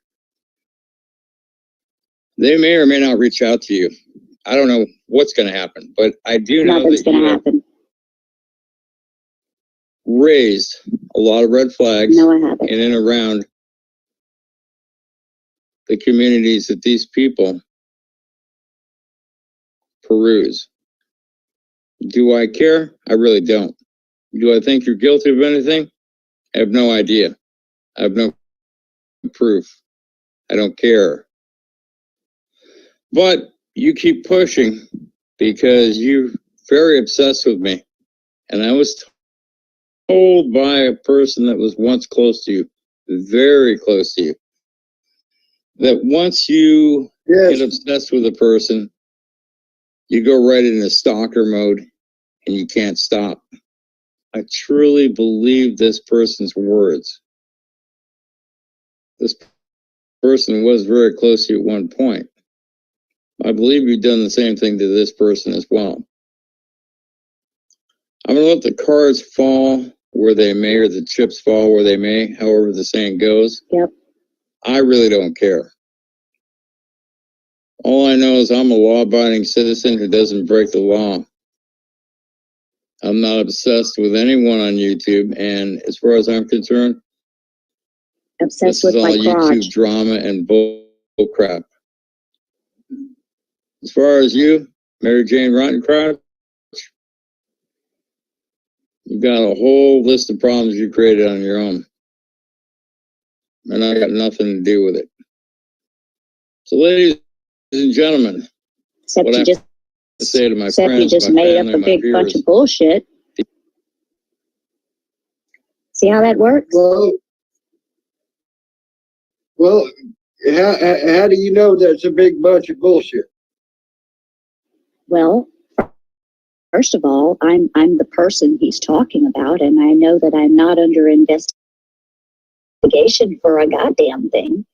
They may or may not reach out to you. I don't know what's going to happen, but I do know Nothing's that going you to have happen. raised a lot of red flags No, I haven't. in and around the communities that these people peruse. Do I care? I really don't. Do I think you're guilty of anything? I have no idea. I have no proof. I don't care. But you keep pushing because you're very obsessed with me. And I was told by a person that was once close to you, very close to you, that once you get obsessed with a person, you go right into stalker mode and you can't stop. I truly believe this person's words. This person was very close to you at one point. I believe you've done the same thing to this person as well. I'm going to let the cards fall where they may, or the chips fall where they may, however the saying goes. Yep. I really don't care. All I know is I'm a law-abiding citizen who doesn't break the law. I'm not obsessed with anyone on YouTube, and as far as I'm concerned, Obsessed this is with all my YouTube crotch. drama and bull crap. As far as you, Mary Jane Rottencrotch, you got a whole list of problems you created on your own. And I got nothing to do with it. So, ladies and gentlemen, Except what I you just, have to say to my except you friends, just my made family, up a my big bunch viewers, of bullshit. See how that works? Well, how do you know that's a big bunch of bullshit? Well, first of all, I'm the person he's talking about, and I know that I'm not under investigation for a goddamn thing.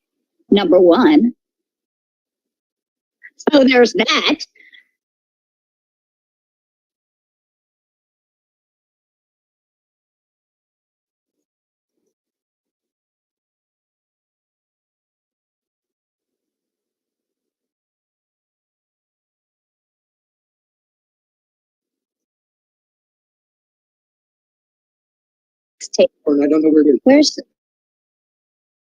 Number one. So there's that. I don't know where it is.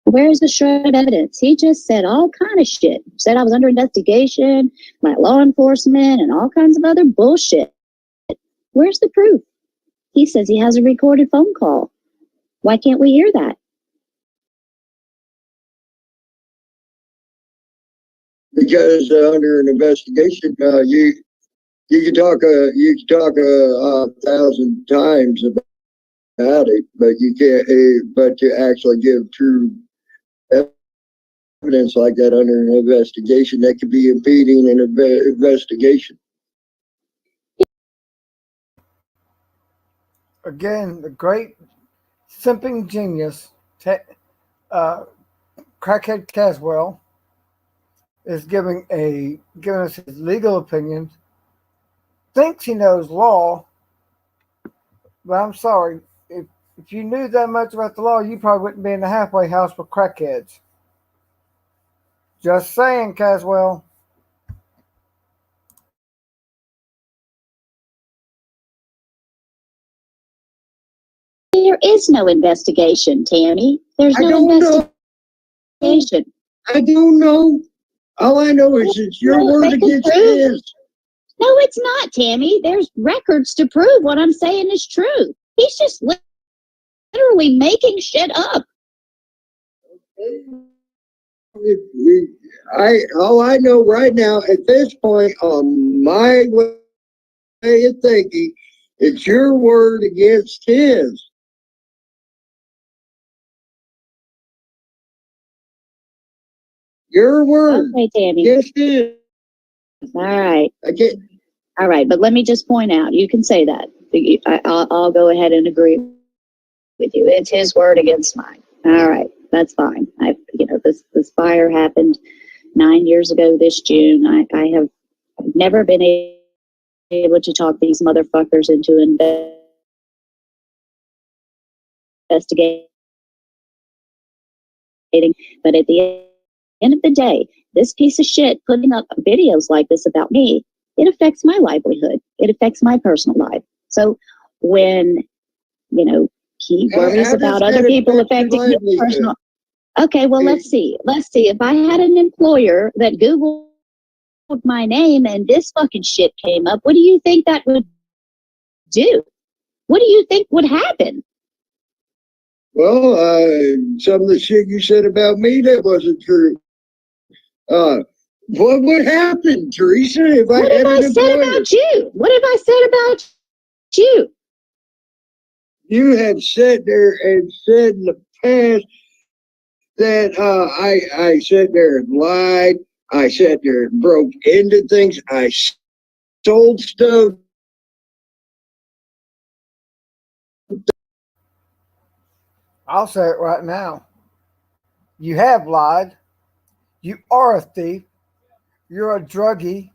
Where's the shred evidence? He just said all kind of shit. Said I was under investigation, by law enforcement, and all kinds of other bullshit. Where's the proof? He says he has a recorded phone call. Why can't we hear that? Because under an investigation, you can talk 1,000 times it, but you can't. But to actually give true evidence like that under an investigation, that could be impeding an investigation. Again, the great simping genius, Crackhead Caswell, is giving us his legal opinions. Thinks he knows law, but I'm sorry. If you knew that much about the law, you probably wouldn't be in the halfway house with crackheads. Just saying, Caswell. There is no investigation, Tammy. There's no investigation. I don't know. All I know is it's your word against his. No, it's not, Tammy. There's records to prove what I'm saying is true. He's just literally making shit up. All I know right now at this point on my way of thinking, it's your word against his. Your word. Okay, Tammy. Against his. All right. I can't. All right, but let me just point out, you can say that. I'll go ahead and agree with you. It's his word against mine. All right, that's fine. This fire happened 9 years ago this June. I have never been able to talk these motherfuckers into investigating. But at the end of the day, this piece of shit putting up videos like this about me, it affects my livelihood. It affects my personal life. So when, he worries about other people affecting his personal. Okay, well, let's see. If I had an employer that Googled my name and this fucking shit came up, what do you think that would do? What do you think would happen? Well, some of the shit you said about me, that wasn't true. What would happen, Teresa, if I had an employer? What have I said about you? What have I said about you? You have sat there and said in the past that I sat there and lied. I sat there and broke into things. I sold stuff. I'll say it right now. You have lied. You are a thief. You're a druggie.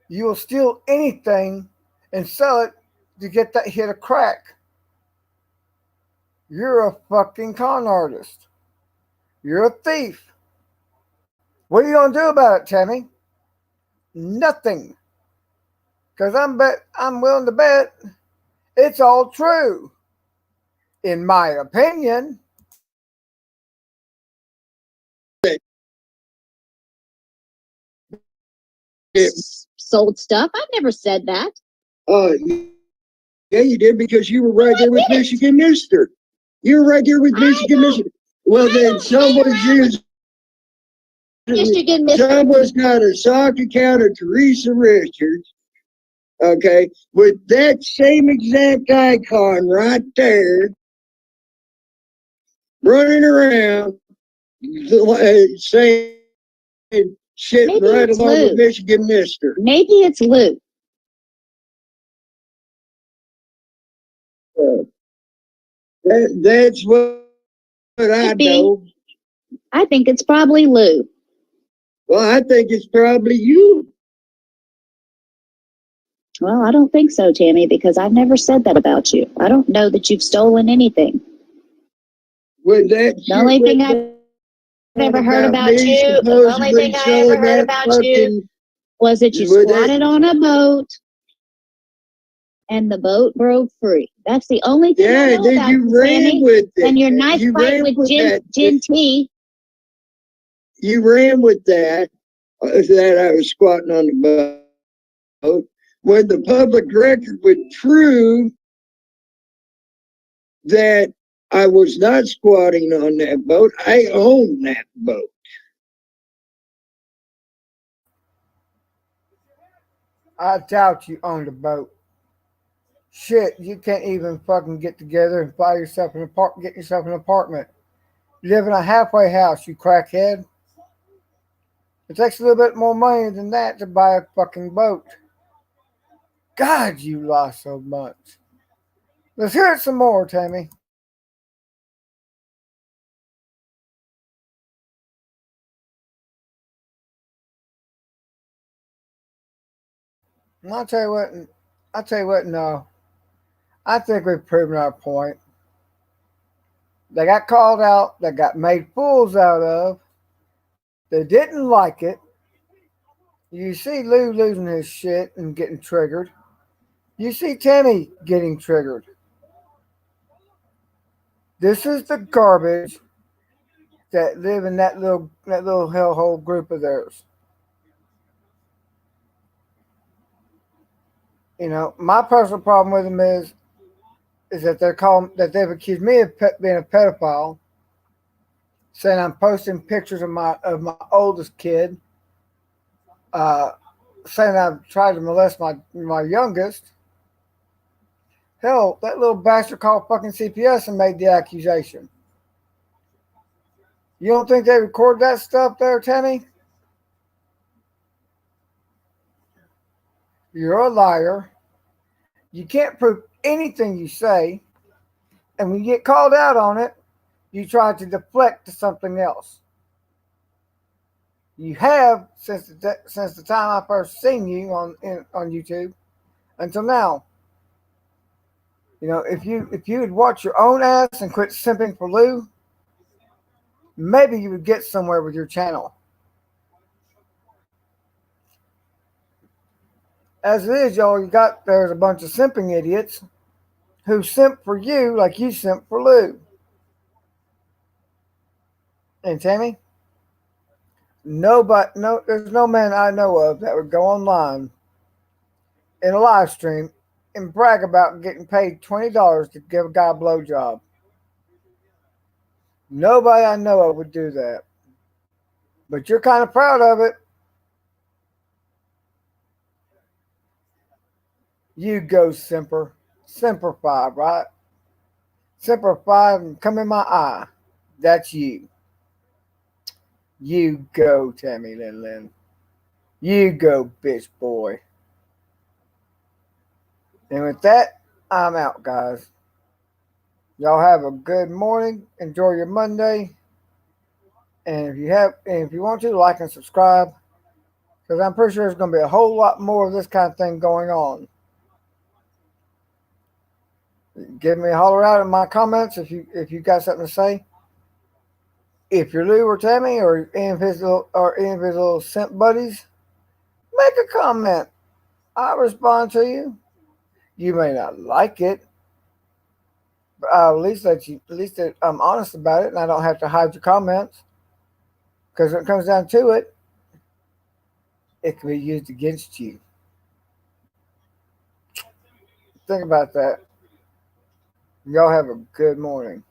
You will steal anything and sell it to get that hit of crack. You're a fucking con artist. You're a thief. What are you going to do about it, Tammy? Nothing. Because I'm willing to bet it's all true. In my opinion. Sold stuff? I've never said that. Yeah, you did, because you were right there with Michigan Mister. You were right there with Michigan Mister. Well, then someone's using. Someone's got a sock account of Teresa Richards, okay, with that same exact icon right there, running around saying shit Maybe right it's along Lou. with Michigan Mister. Maybe it's Lou. That's what I know. I think it's probably Lou. Well, I think it's probably you. Well, I don't think so, Tammy, because I've never said that about you. I don't know that you've stolen anything. The only thing I've ever heard about you, the only thing I ever heard about you was that you squatted on a boat and the boat broke free. That's the only thing I know about you, Tammy. And your knife fight with Jen T. You ran with that I was squatting on the boat, when the public record would prove that I was not squatting on that boat. I own that boat. I doubt you owned a boat. Shit, you can't even fucking get together and buy yourself get yourself an apartment. You live in a halfway house, you crackhead. It takes a little bit more money than that to buy a fucking boat. God, you lie so much. Let's hear it some more, Tammy. And I'll tell you what. I'll tell you what. No, I think we've proven our point. They got called out. They got made fools out of. They didn't like it. You see Lou losing his shit and getting triggered. You see Tammy getting triggered. This is the garbage that live in that little hellhole group of theirs. You know, my personal problem with them is that they've accused me of being a pedophile, saying I'm posting pictures of my oldest kid, saying I've tried to molest my youngest. Hell, that little bastard called fucking CPS and made the accusation. You don't think they recorded that stuff there, Tammy? You're a liar. You can't prove anything you say. And when you get called out on it, you try to deflect to something else. You have since the time I first seen you on YouTube until now. You know, if you would watch your own ass and quit simping for Lou, maybe you would get somewhere with your channel. As it is, y'all, there's a bunch of simping idiots who simp for you like you simp for Lou. And Tammy, there's no man I know of that would go online in a live stream and brag about getting paid $20 to give a guy a blowjob. Nobody I know of would do that. But you're kind of proud of it. You go Simper. Simper 5, right? Simper 5 and come in my eye. That's you. You go, Tammy Lin. You go, bitch boy. And with that, I'm out, guys. Y'all have a good morning. Enjoy your Monday. And if you want to, like and subscribe. Because I'm pretty sure there's going to be a whole lot more of this kind of thing going on. Give me a holler out in my comments if you got something to say. If you're Lou or Tammy or any of his little simp buddies, make a comment. I'll respond to you. You may not like it, but I'll at least I'm honest about it and I don't have to hide your comments. Because when it comes down to it, it can be used against you. Think about that. Y'all have a good morning.